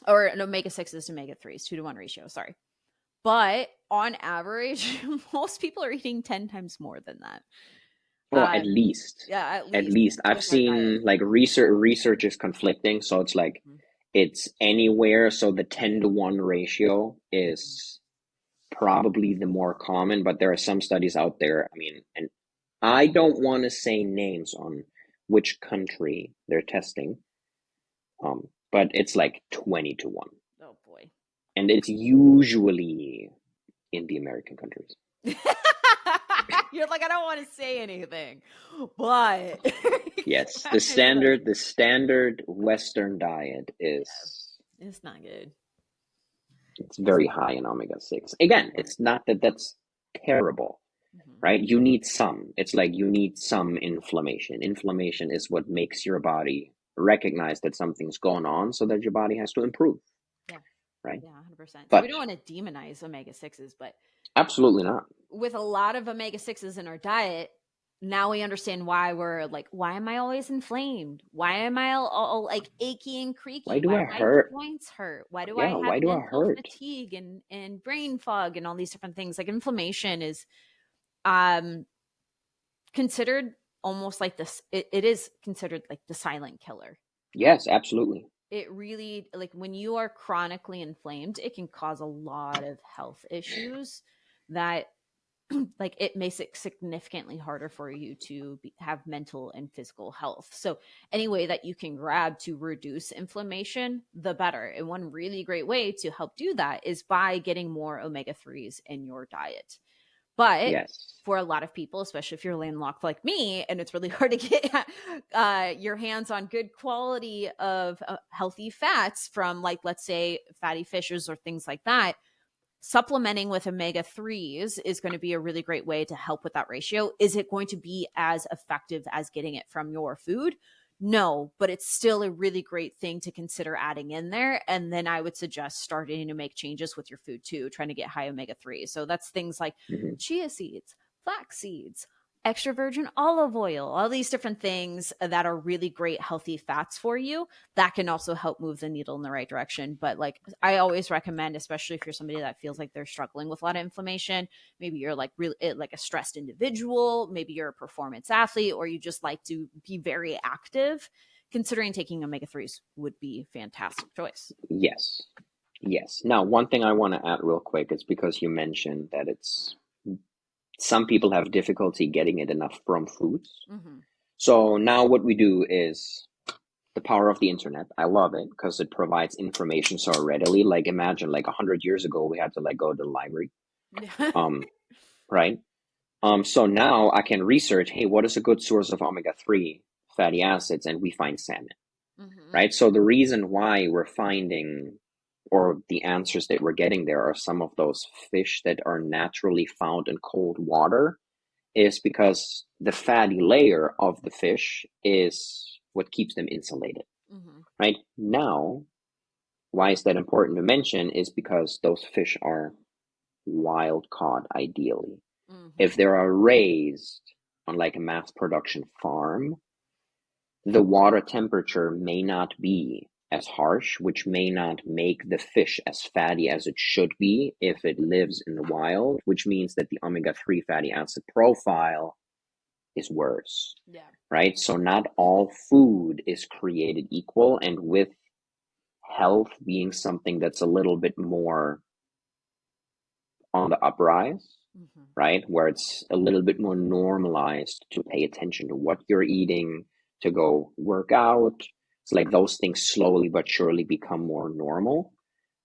or an omega 6s to omega 3s, 2-to-1 ratio, sorry. But on average, most people are eating 10 times more than that. Oh, at Um, least. yeah, at At least least. I've with our diet. seen like research is conflicting, so it's like Mhm. it's anywhere. So the 10-to-1 ratio is probably the more common, but there are some studies out there. I mean, and I don't want to say names on which country they're testing, but it's like 20-to-1. Oh boy. And it's usually in the American countries. You're like, I don't want to say anything, but Yes, like, the standard Western diet yeah, is it's not good. it's It's very high in omega-6. Again, yeah. it's not that that's terrible, Mhm. right? You need some. It's like you need some inflammation. Inflammation is what makes your body recognize that something's going on so that your body has to improve, Yeah. right? Yeah, 100%. So we But don't want to demonize omega 6s, but absolutely not. with a lot of omega 6s in our diet, now we understand why we're like, why am I always inflamed? Why am I all like achy and Why creaky? do Why I do my hurt? joints hurt? Why do I Yeah, have why do I mental hurt? fatigue and brain fog and all these different things? Like inflammation is um considered almost like this, it is considered like the silent killer. Yes, absolutely. It really, like when you are chronically inflamed, it can cause a lot of health issues that like it makes it significantly harder for you to have mental and physical health. So any way that you can grab to reduce inflammation, the better. And one really great way to help do that is by getting more omega-3s in your diet. But Yes. for a lot of people, especially if you're landlocked like me, and it's really hard to get your hands on good quality of healthy fats from, like, let's say, fatty fishes or things like that, supplementing with omega 3s is going to be a really great way to help with that ratio. Is it going to be as effective as getting it from your food? No, but it's still a really great thing to consider adding in there. And then I would suggest starting to make changes with your food too, trying to get high omega 3s. So that's things like Hmm. chia seeds, flax seeds, extra virgin olive oil, all these different things that are really great healthy fats for you that can also help move the needle in the right direction. But like I always recommend, especially if you're somebody that feels like they're struggling with a lot of inflammation, maybe you're like really like a stressed individual, maybe you're a performance athlete, or you just like to be very active, considering taking omega-3s would be a fantastic choice. Yes. Yes. Now, one thing I want to add real quick is because you mentioned that it's some people have difficulty getting it enough from foods. Mm-hmm. So now what we do is the power of the internet. I love it because it provides information so readily. Like imagine like 100 years ago, we had to like go to the library. Um, right? So now I can research, hey, what is a good source of omega-3 fatty acids? And we find salmon, Mm-hmm. right? So the reason why we're finding or the answers that we're getting there are some of those fish that are naturally found in cold water is because the fatty layer of the fish is what keeps them insulated, Mm-hmm. right? Now, why is that important to mention is because those fish are wild caught ideally. Mm-hmm. If they are raised on like a mass production farm, the water temperature may not be as harsh, which may not make the fish as fatty as it should be if it lives in the wild, which means that the omega-3 fatty acid profile is worse, Yeah. right? So not all food is created equal, and with health being something that's a little bit more on the uprise, Mm-hmm. right? Where it's a little bit more normalized to pay attention to what you're eating, to go work out. It's like those things slowly but surely become more normal.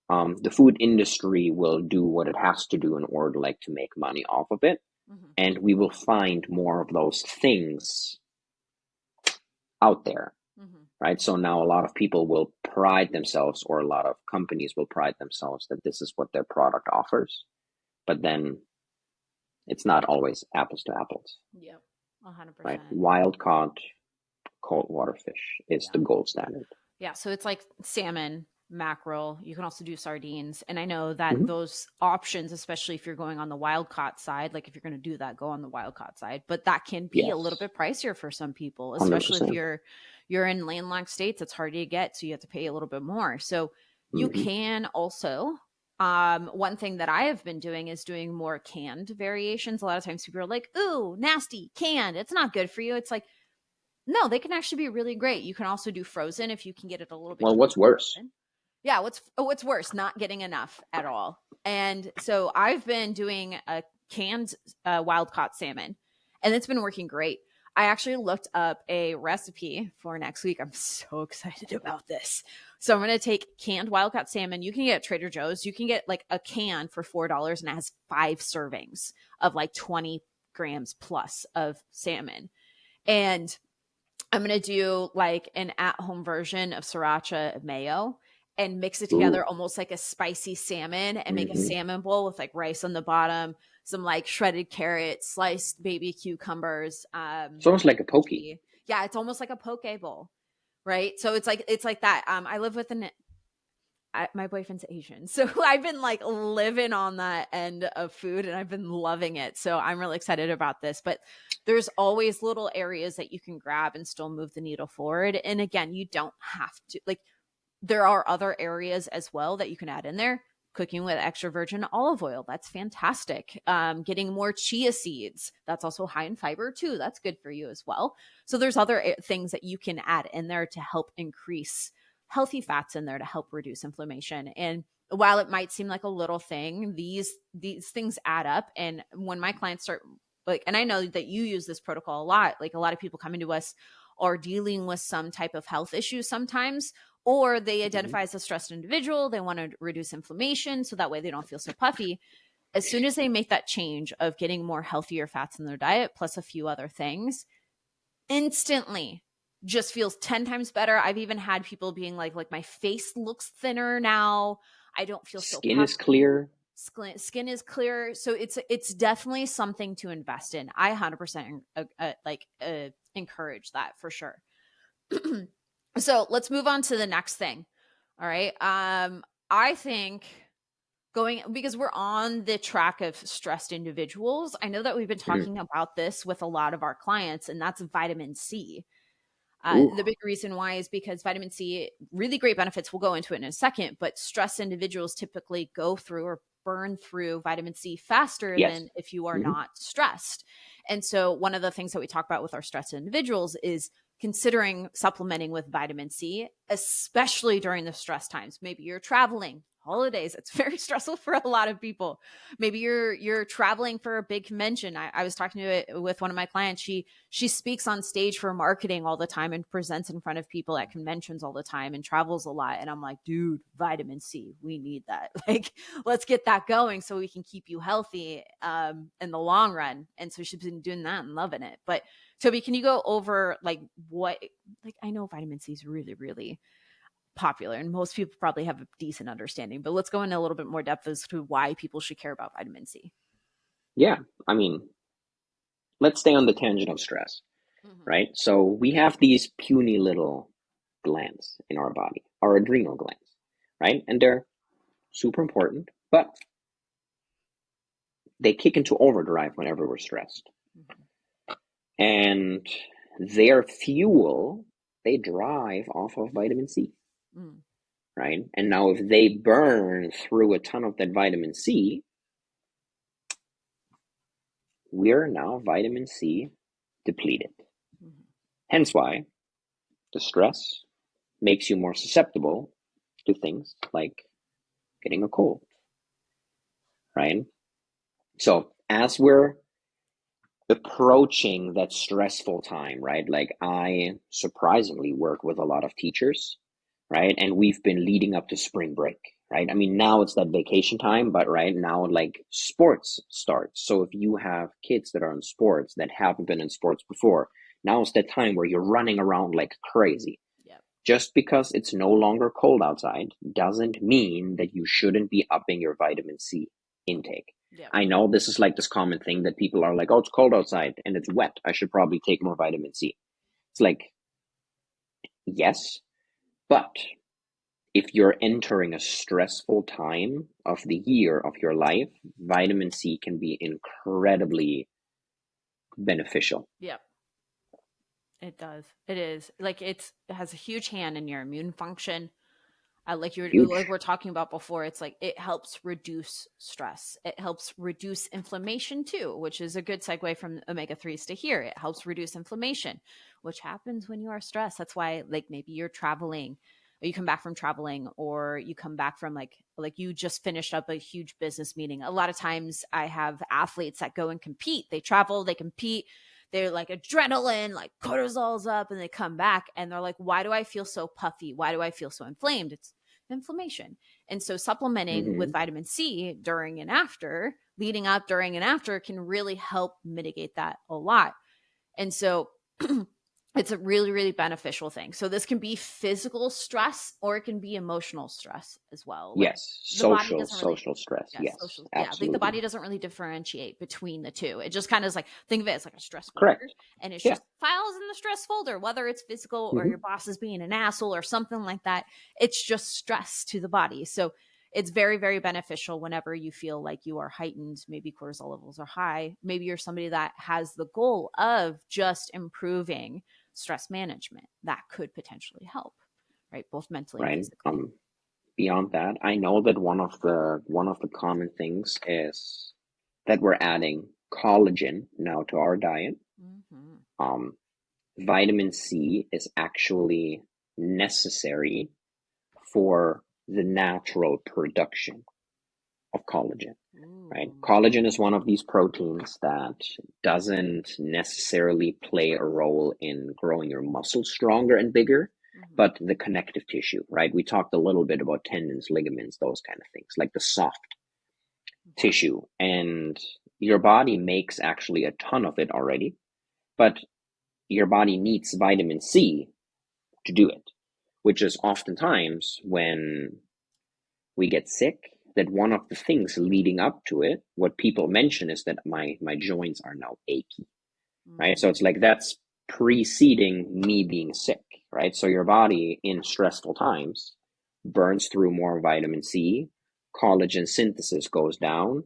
The food industry will do what it has to do in order like to make money off of it. Mm-hmm. And we will find more of those things out there, Mm-hmm. right? So now a lot of people will pride themselves, or a lot of companies will pride themselves that this is what their product offers. But then it's not always apples to apples, Yep. right? 100%. Wild caught cold water fish is the Yeah. gold standard. Yeah, so it's like salmon, mackerel. You can also do sardines. And I know that Mm-hmm. those options, especially if you're going on the wild caught side, like if you're going to do that, go on the wild caught side. But that can be a little Yes, bit pricier for some people, especially if 100%. you're in landlocked states. It's hard to get, so you have to pay a little bit more. So you Mm-hmm. can also one thing that I have been doing is doing more canned variations. A lot of times people are like, "Ooh, nasty, canned. It's not good for you." It's like, no, they can actually be really great. You can also do frozen if you can get it a little bit Well, cheaper what's worse? frozen. Yeah, what's worse? Not getting enough at all. And so I've been doing a canned wild caught salmon, and it's been working great. I actually looked up a recipe for next week. I'm so excited about this. So I'm going to take canned wild caught salmon. You can get at Trader Joe's. You can get like a can for $4, and it has 5 servings of like 20 grams plus of salmon. And I'm going to do like an at-home version of sriracha mayo and mix it Ooh. together almost like a spicy salmon, and make a Hmm. salmon bowl with like rice on the bottom, some like shredded carrots, sliced baby cucumbers, It's almost like a pokey. kimchi. Yeah, it's almost like a poke bowl, right? So it's like that. I live with my boyfriend's Asian. So I've been like living on that end of food, and I've been loving it. So I'm really excited about this. But there's always little areas that you can grab and still move the needle forward. And again, you don't have to, like, there are other areas as well that you can add in there. Cooking with extra virgin olive oil, that's fantastic. Getting more chia seeds, that's also high in fiber too. That's good for you as well. So there's other things that you can add in there to help increase healthy fats in there to help reduce inflammation. And while it might seem like a little thing, these things add up. And when my clients start, like, and I know that you use this protocol a lot, like a lot of people coming to us are dealing with some type of health issue sometimes, or they Hmm. identify as a stressed individual. They want to reduce inflammation so that way they don't feel so puffy. As soon as they make that change of getting more healthier fats in their diet, plus a few other things, instantly just feels 10 times better. I've even had people being like my face looks thinner now. I don't feel so Skin is puffy. clear. Skin is clear. So it's definitely something to invest in. I 100% encourage that for sure. So let's move on to the next thing. All right. I think going, because we're on the track of stressed individuals, I know that we've been Mm. talking about this with a lot of our clients, and that's vitamin C. Ooh. The big reason why is because vitamin C, really great benefits. We'll go into it in a second, but stressed individuals typically go through or burn through vitamin C faster Yes. than if you are Hmm. not stressed. And so, one of the things that we talk about with our stressed individuals is considering supplementing with vitamin C, especially during the stress times. Maybe you're traveling, holidays, it's very stressful for a lot of people. Maybe you're traveling for a big convention. I was talking to it with one of my clients. She speaks on stage for marketing all the time and presents in front of people at conventions all the time and travels a lot. And I'm like, dude, vitamin C, we need that. Like, let's get that going so we can keep you healthy in the long run. And so she's been doing that and loving it. But Toby, can you go over like what, like, I know vitamin C is really, really popular and most people probably have a decent understanding, but let's go into a little bit more depth as to why people should care about vitamin C. Yeah. I mean, let's stay on the tangent of stress, Mm-hmm. right? So we have these puny little glands in our body, our adrenal glands, right? And they're super important, but they kick into overdrive whenever we're stressed. Mm-hmm. And their fuel, they drive off of vitamin C, Mm. right? And now if they burn through a ton of that vitamin C, we're now vitamin C depleted. Mm-hmm. Hence why the stress makes you more susceptible to things like getting a cold, right? So as we're approaching that stressful time, right? Like I surprisingly work with a lot of teachers, right? And we've been leading up to spring break, right? I mean, now it's that vacation time, but right now, like sports starts. So if you have kids that are in sports that haven't been in sports before, now it's that time where you're running around like crazy. Yep. Just because it's no longer cold outside doesn't mean that you shouldn't be upping your vitamin C intake. Yep. I know this is like this common thing that people are like, oh, it's cold outside and it's wet. I should probably take more vitamin C. It's like, yes, but if you're entering a stressful time of the year of your life, vitamin C can be incredibly beneficial. Yep. It does. It is like it has a huge hand in your immune function. Like Huge. we're talking about before, it's like it helps reduce stress. It helps reduce inflammation too, which is a good segue from omega 3s to here. It helps reduce inflammation, which happens when you are stressed. That's why, like, maybe you're traveling, or you come back from traveling, or you come back from like you just finished up a huge business meeting. A lot of times I have athletes that go and compete. They travel, they compete, they're like adrenaline, like cortisol's up, and they come back and they're like, why do I feel so puffy? Why do I feel so inflamed? It's inflammation. And so supplementing with Mm-hmm. vitamin C during and after leading up, during, and after can really help mitigate that a lot. And so it's a really, really beneficial thing. So this can be physical stress or it can be emotional stress as well. Like Yes, the body social doesn't really, social stress. yeah, Yes, social, yeah, like the absolutely. body doesn't really differentiate between the two. It just kind of is like, think of it as like a stress folder, Correct. and it's Yeah. just files in the stress folder, whether it's physical or your Hmm. boss is being an asshole or something like that. It's just stress to the body. So it's very, very beneficial whenever you feel like you are heightened, maybe cortisol levels are high, maybe you're somebody that has the goal of just improving stress management. That could potentially help, right? Both mentally and Right. physically. Beyond that, I know that one of the common things is that we're adding collagen now to our diet. Mm-hmm. Um, Vitamin C is actually necessary for the natural production of collagen, right? Ooh. Collagen is one of these proteins that doesn't necessarily play a role in growing your muscles stronger and bigger, Mm-hmm. but the connective tissue, right? We talked a little bit about tendons, ligaments, those kind of things, like the soft tissue. And your body makes actually a ton of it already, but your body needs vitamin C to do it, which is oftentimes when we get sick, that one of the things leading up to it, what people mention is that my joints are now achy, right? So it's Mm-hmm. like that's preceding me being sick, right? So your body in stressful times burns through more vitamin C, collagen synthesis goes down.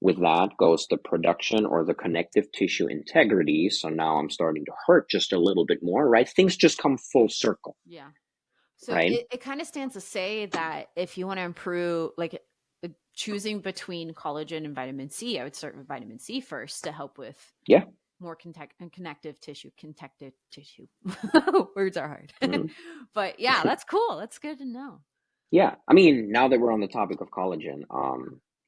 With that goes the production or the connective tissue integrity. So now I'm starting to hurt just a little bit more, right? Things just come full circle, Yeah. So right? it kind of stands to say that if you want to improve, like choosing between collagen and vitamin C, I would start with vitamin C first to help with Yeah. more connective tissue, connective tissue. Words are hard. Mhm. But yeah, that's cool. That's good to know. Yeah. I mean, now that we're on the topic of collagen,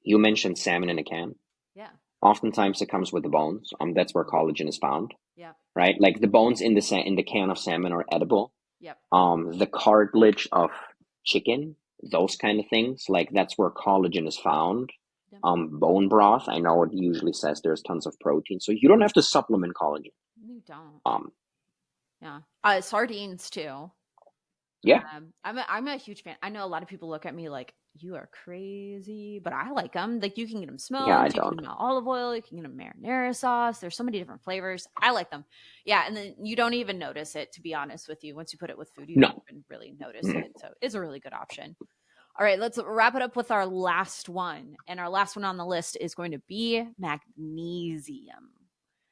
you mentioned salmon in a can. Yeah. Oftentimes it comes with the bones. That's where Mhm. collagen is found, Yeah. right? Like the bones in the can of salmon are edible. Yep. The cartilage of chicken, those kind of things, like that's where collagen is found. Yep. Bone broth, I know it usually says there's tons of protein, so you don't have to supplement collagen. You don't. Um, Yeah. Sardines too. yeah, I'm a huge fan. I know a lot of people look at me like you are crazy, but I like them. Like you can get them yeah, I smoked, you can get don't. them in olive oil, you can get them marinara sauce. There's so many different flavors. I like them. Yeah, and then you don't even notice it. To be honest with you, once you put it with food, you don't No. even really notice Mm. it. So it's a really good option. All right, let's wrap it up with our last one, and our last one on the list is going to be magnesium.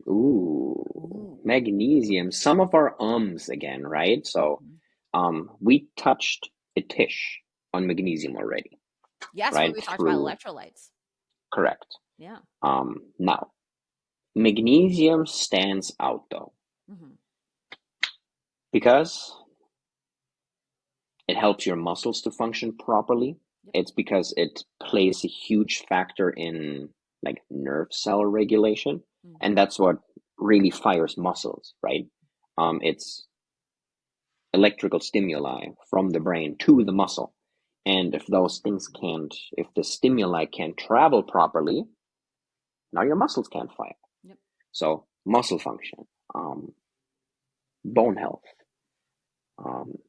Ooh, Ooh. magnesium. Some of our ums again, right? So, Mhm. we touched a tish on magnesium already, Yes, when right? we talked about Through electrolytes. correct. Yeah. Now magnesium stands out though Hmm. because it helps your muscles to function properly. Yep. It's because it plays a huge factor in like nerve cell regulation, and Hmm. that's what really fires muscles, right? It's electrical stimuli from the brain to the muscle. And if those things can't, if the stimuli can't travel properly, now your muscles can't fire. Yep. So muscle function, um, bone health. Um,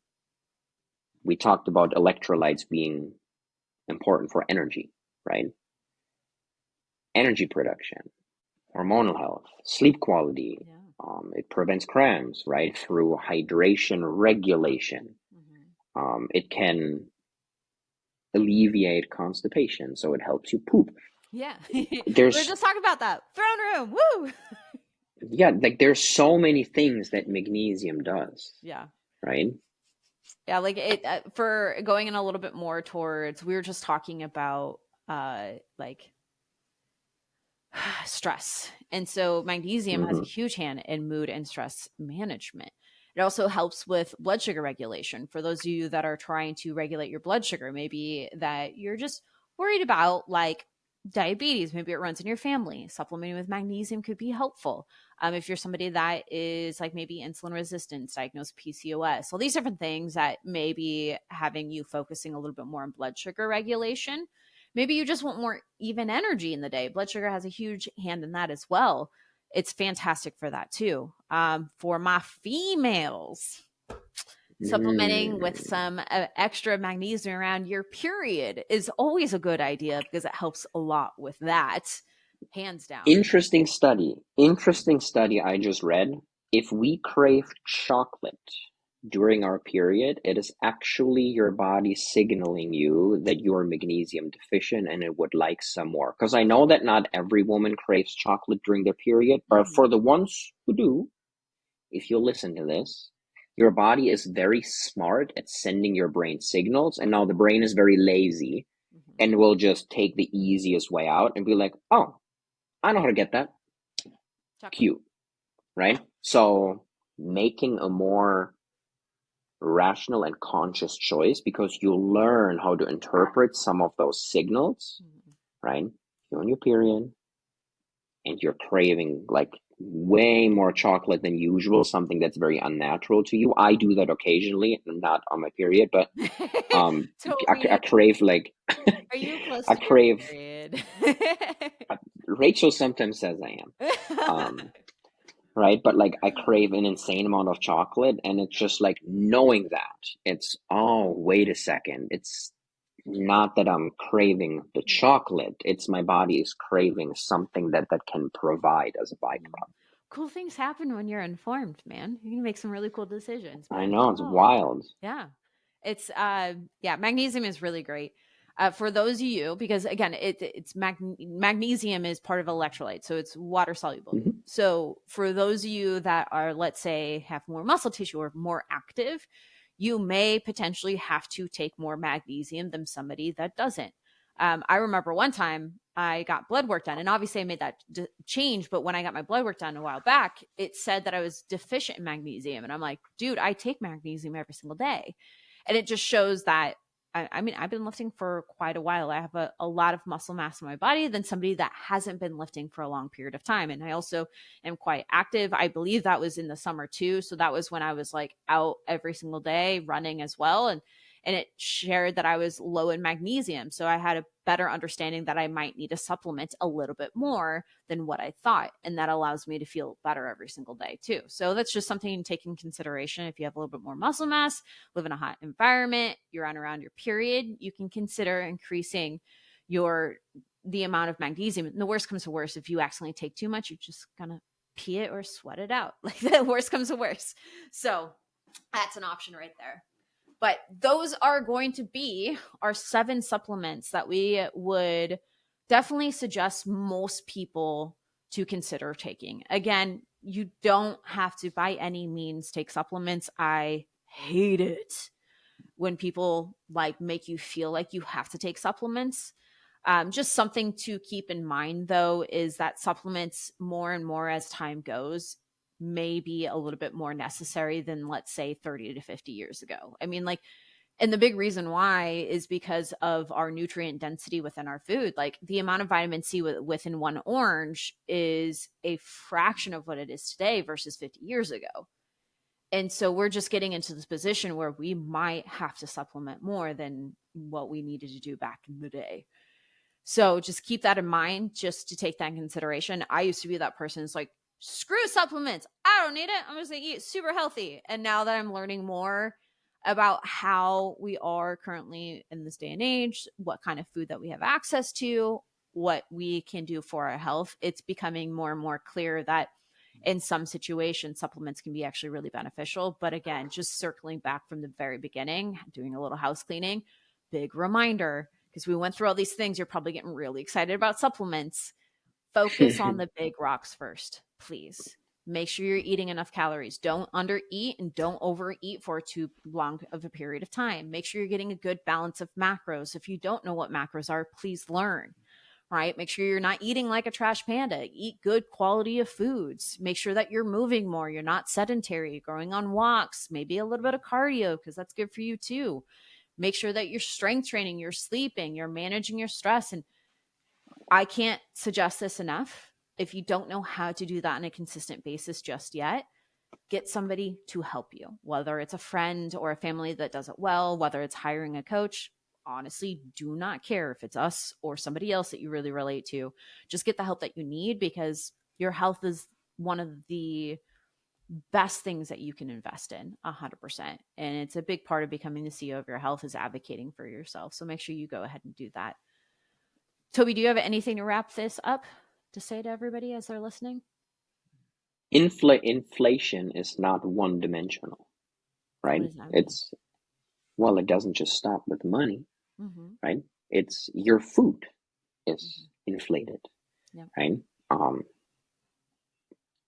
we talked about electrolytes being important for energy, right? Energy production, hormonal health, sleep quality. Yeah. It prevents cramps, right? Through hydration regulation. Hmm. It can alleviate constipation, so it helps you poop. Yeah. We were There's just talking about that. Throne room. Woo. yeah, like there's so many things that magnesium does, Yeah. right? Yeah. Like it, for going in a little bit more towards, we were just talking about, like stress. And so magnesium has a Mm-hmm. huge hand in mood and stress management. It also helps with blood sugar regulation. For those of you that are trying to regulate your blood sugar, maybe that you're just worried about, like diabetes, maybe it runs in your family. Supplementing with magnesium could be helpful. If you're somebody that is like maybe insulin resistance, diagnosed PCOS, all these different things that may be having you focusing a little bit more on blood sugar regulation, Maybe you just want more even energy in the day. Blood sugar has a huge hand in that as well. It's fantastic for that too. For my females, supplementing with Mm. some extra magnesium around your period is always a good idea because it helps a lot with that, hands down. Interesting study. Interesting study I just read. If we crave chocolate during our period, it is actually your body signaling you that you're magnesium deficient and it would like some more. Because I know that not every woman craves chocolate during their period, but Mm-hmm. for the ones who do, if you listen to this, your body is very smart at sending your brain signals, and now the brain is very lazy Mm-hmm. and will just take the easiest way out and be like, oh, I know how to get that. Chocolate. Cute, right? So making a more rational and conscious choice, because you learn how to interpret some of those signals, Mm-hmm. right? You're on your period and you're craving like way more chocolate than usual, something that's very unnatural to you. I do that occasionally, not on my period, but um, I Toby, crave like are you close I to your crave. period? Rachel sometimes says I am. Right? But like I crave an insane amount of chocolate, and it's just like knowing that it's, oh, wait a second. It's not that I'm craving the chocolate, it's my body is craving something that can provide as a byproduct. Cool things happen when you're informed, man. You can make some really cool decisions. Be I like, know, it's oh, wild. yeah. It's yeah, magnesium is really great. For those of you, because again, magnesium is part of electrolyte, so it's water soluble. Hmm. So for those of you that are, let's say, have more muscle tissue or more active, you may potentially have to take more magnesium than somebody that doesn't. I remember one time I got blood work done, and obviously I made that change. But when I got my blood work done a while back, it said that I was deficient in magnesium, and I'm like, dude, I take magnesium every single day, and it just shows that. I mean, I've been lifting for quite a while. I have a lot of muscle mass in my body than somebody that hasn't been lifting for a long period of time. And I also am quite active. I believe that was in the summer too. So that was when I was like out every single day running as well. And it shared that I was low in magnesium. So I had a better understanding that I might need to supplement a little bit more than what I thought. And that allows me to feel better every single day too. So that's just something to take in consideration. If you have a little bit more muscle mass, live in a hot environment, you're on around your period, you can consider increasing your the amount of magnesium. And the worst comes to worst, if you accidentally take too much, you're just gonna pee it or sweat it out. Like the worst comes to worst. So that's an option right there. But those are going to be our 7 supplements that we would definitely suggest most people to consider taking. Again, you don't have to by any means take supplements. I hate it when people like make you feel like you have to take supplements. Just something to keep in mind though is that supplements more and more as time goes may be a little bit more necessary than, let's say, 30 to 50 years ago. I mean, like, and the big reason why is because of our nutrient density within our food. Like the amount of vitamin C within one orange is a fraction of what it is today versus 50 years ago. And so we're just getting into this position where we might have to supplement more than what we needed to do back in the day. So just keep that in mind, just to take that in consideration. I used to be that person who's like, screw supplements. I don't need it. I'm just going to eat super healthy. And now that I'm learning more about how we are currently in this day and age, what kind of food that we have access to, what we can do for our health, it's becoming more and more clear that in some situations, supplements can be actually really beneficial. But again, just circling back from the very beginning, doing a little house cleaning, big reminder, because we went through all these things. You're probably getting really excited about supplements. Focus on the big rocks first, please. Make sure you're eating enough calories. Don't undereat and don't overeat for too long of a period of time. Make sure you're getting a good balance of macros. If you don't know what macros are, please learn, right? Make sure you're not eating like a trash panda. Eat good quality of foods. Make sure that you're moving more. You're not sedentary, going on walks, maybe a little bit of cardio because that's good for you too. Make sure that you're strength training, you're sleeping, you're managing your stress. And I can't suggest this enough. If you don't know how to do that on a consistent basis just yet, get somebody to help you, whether it's a friend or a family that does it well, whether it's hiring a coach. honestly do not care if it's us or somebody else that you really relate to. Just get the help that you need, because your health is one of the best things that you can invest in 100%. And it's a big part of becoming the CEO of your health is advocating for yourself. So make sure you go ahead and do that. Tobi, do you have anything to wrap this up to say to everybody as they're listening? Inflation is not one dimensional, right? What does that mean? Well, it doesn't just stop with money, Mm-hmm. right? It's your food Mm-hmm. is inflated, Yep. right?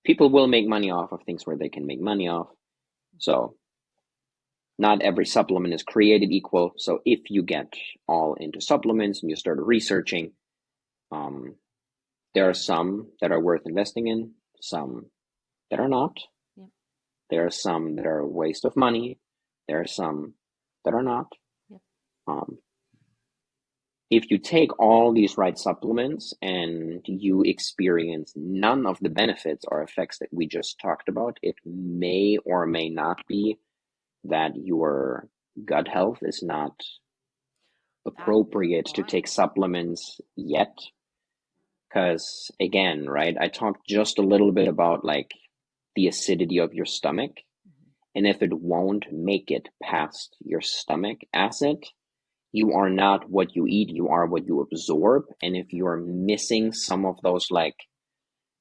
People will make money off of things where they can make money off. So not every supplement is created equal. So if you get all into supplements and you start researching, there are some that are worth investing in, some that are not. Yep. There are some that are a waste of money. There are some that are not. Yep. Um, if you take all these right supplements and you experience none of the benefits or effects that we just talked about, it may or may not be that your gut health is not That's a good appropriate to point. take supplements yet. Because again, right, I talked just a little bit about like the acidity of your stomach. Mm-hmm. And if it won't make it past your stomach acid, you are not what you eat, you are what you absorb. And if you're missing some of those like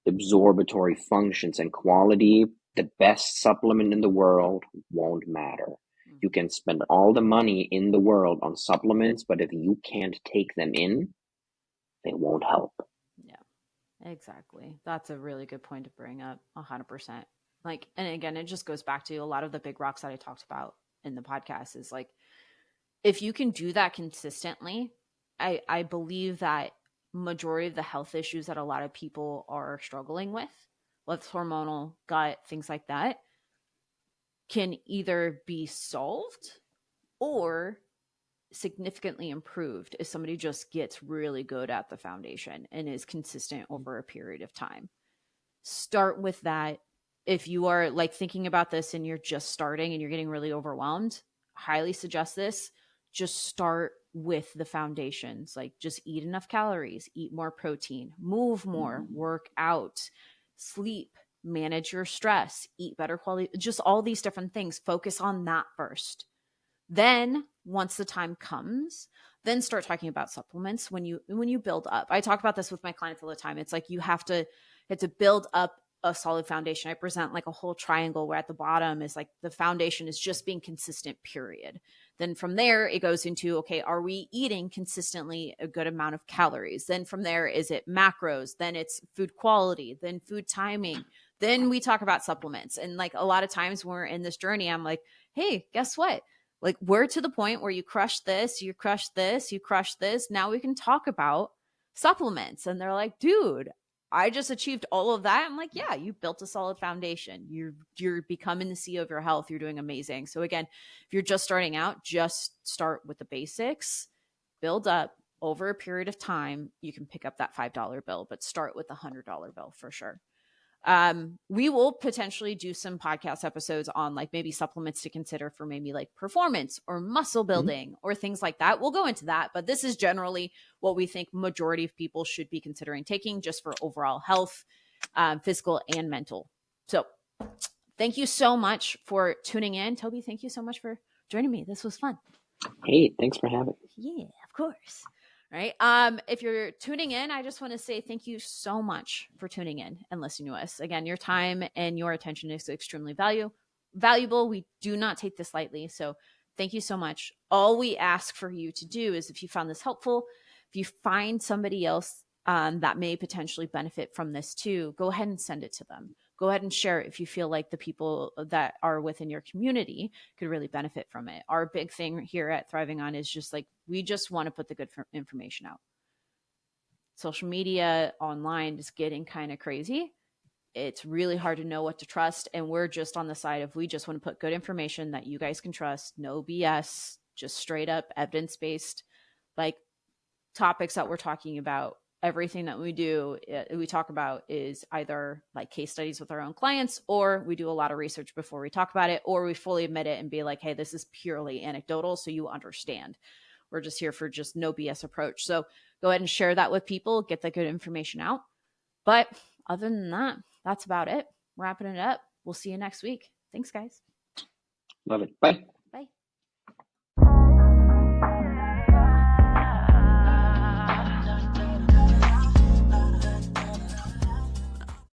absorbatory functions and quality, the best supplement in the world won't matter. You Mm-hmm. can spend all the money in the world on supplements, but if you can't take them in, they won't help. Yeah, exactly. That's a really good point to bring up. 100%. Like, and again, it just goes back to a lot of the big rocks that I talked about in the podcast is like, if you can do that consistently, I believe that majority of the health issues that a lot of people are struggling with hormonal, gut, things like that, can either be solved or significantly improved if somebody just gets really good at the foundation and is consistent over a period of time. Start with that. If you are like thinking about this and you're just starting and you're getting really overwhelmed, highly suggest this. Just start with the foundations. Like, just eat enough calories, eat more protein, move more, work out, sleep, manage your stress, eat better quality, just all these different things. Focus on that first. Then once the time comes, then start talking about supplements when you build up. I talk about this with my clients all the time. It's like you have to build up a solid foundation. I present like a whole triangle where at the bottom is like the foundation is just being consistent, period. Then from there it goes into, okay, are we eating consistently a good amount of calories? Then from there, is it macros? Then it's food quality, then food timing. Then we talk about supplements. And like a lot of times when we're in this journey, I'm like, hey, guess what? Like, we're to the point where you crush this, you crush this, you crush this. Now we can talk about supplements. And they're like, dude, I just achieved all of that. I'm like, yeah, you built a solid foundation. You're becoming the CEO of your health. You're doing amazing. So again, if you're just starting out, just start with the basics, build up over a period of time. You can pick up that $5 bill, but start with the $100 bill for sure. We will potentially do some podcast episodes on like maybe supplements to consider for maybe like performance or muscle building or things like that. We'll go into that, but this is generally what we think majority of people should be considering taking just for overall health, physical and mental. So thank you so much for tuning in. Tobi, thank you so much for joining me. This was fun. Hey, thanks for having me. Yeah, of course. Right. If you're tuning in, I just want to say thank you so much for tuning in and listening to us. Again, your time and your attention is extremely valuable. We do not take this lightly. So thank you so much. All we ask for you to do is, if you found this helpful, if you find somebody else that may potentially benefit from this too, go ahead and send it to them. Go ahead and share it if you feel like the people that are within your community could really benefit from it. Our big thing here at Thriving On is just like, we just want to put the good information out. Social media online is getting kind of crazy. It's really hard to know what to trust. And we're just on the side of, we just want to put good information that you guys can trust. No BS, just straight up evidence based, like topics that we're talking about. Everything that we talk about is either like case studies with our own clients, or we do a lot of research before we talk about it, or we fully admit it and be like, hey, this is purely anecdotal, so you understand. We're just here for just no BS approach. So go ahead and share that with people, get the good information out. But other than that, that's about it. Wrapping it up. We'll see you next week. Thanks, guys. Love it. Bye.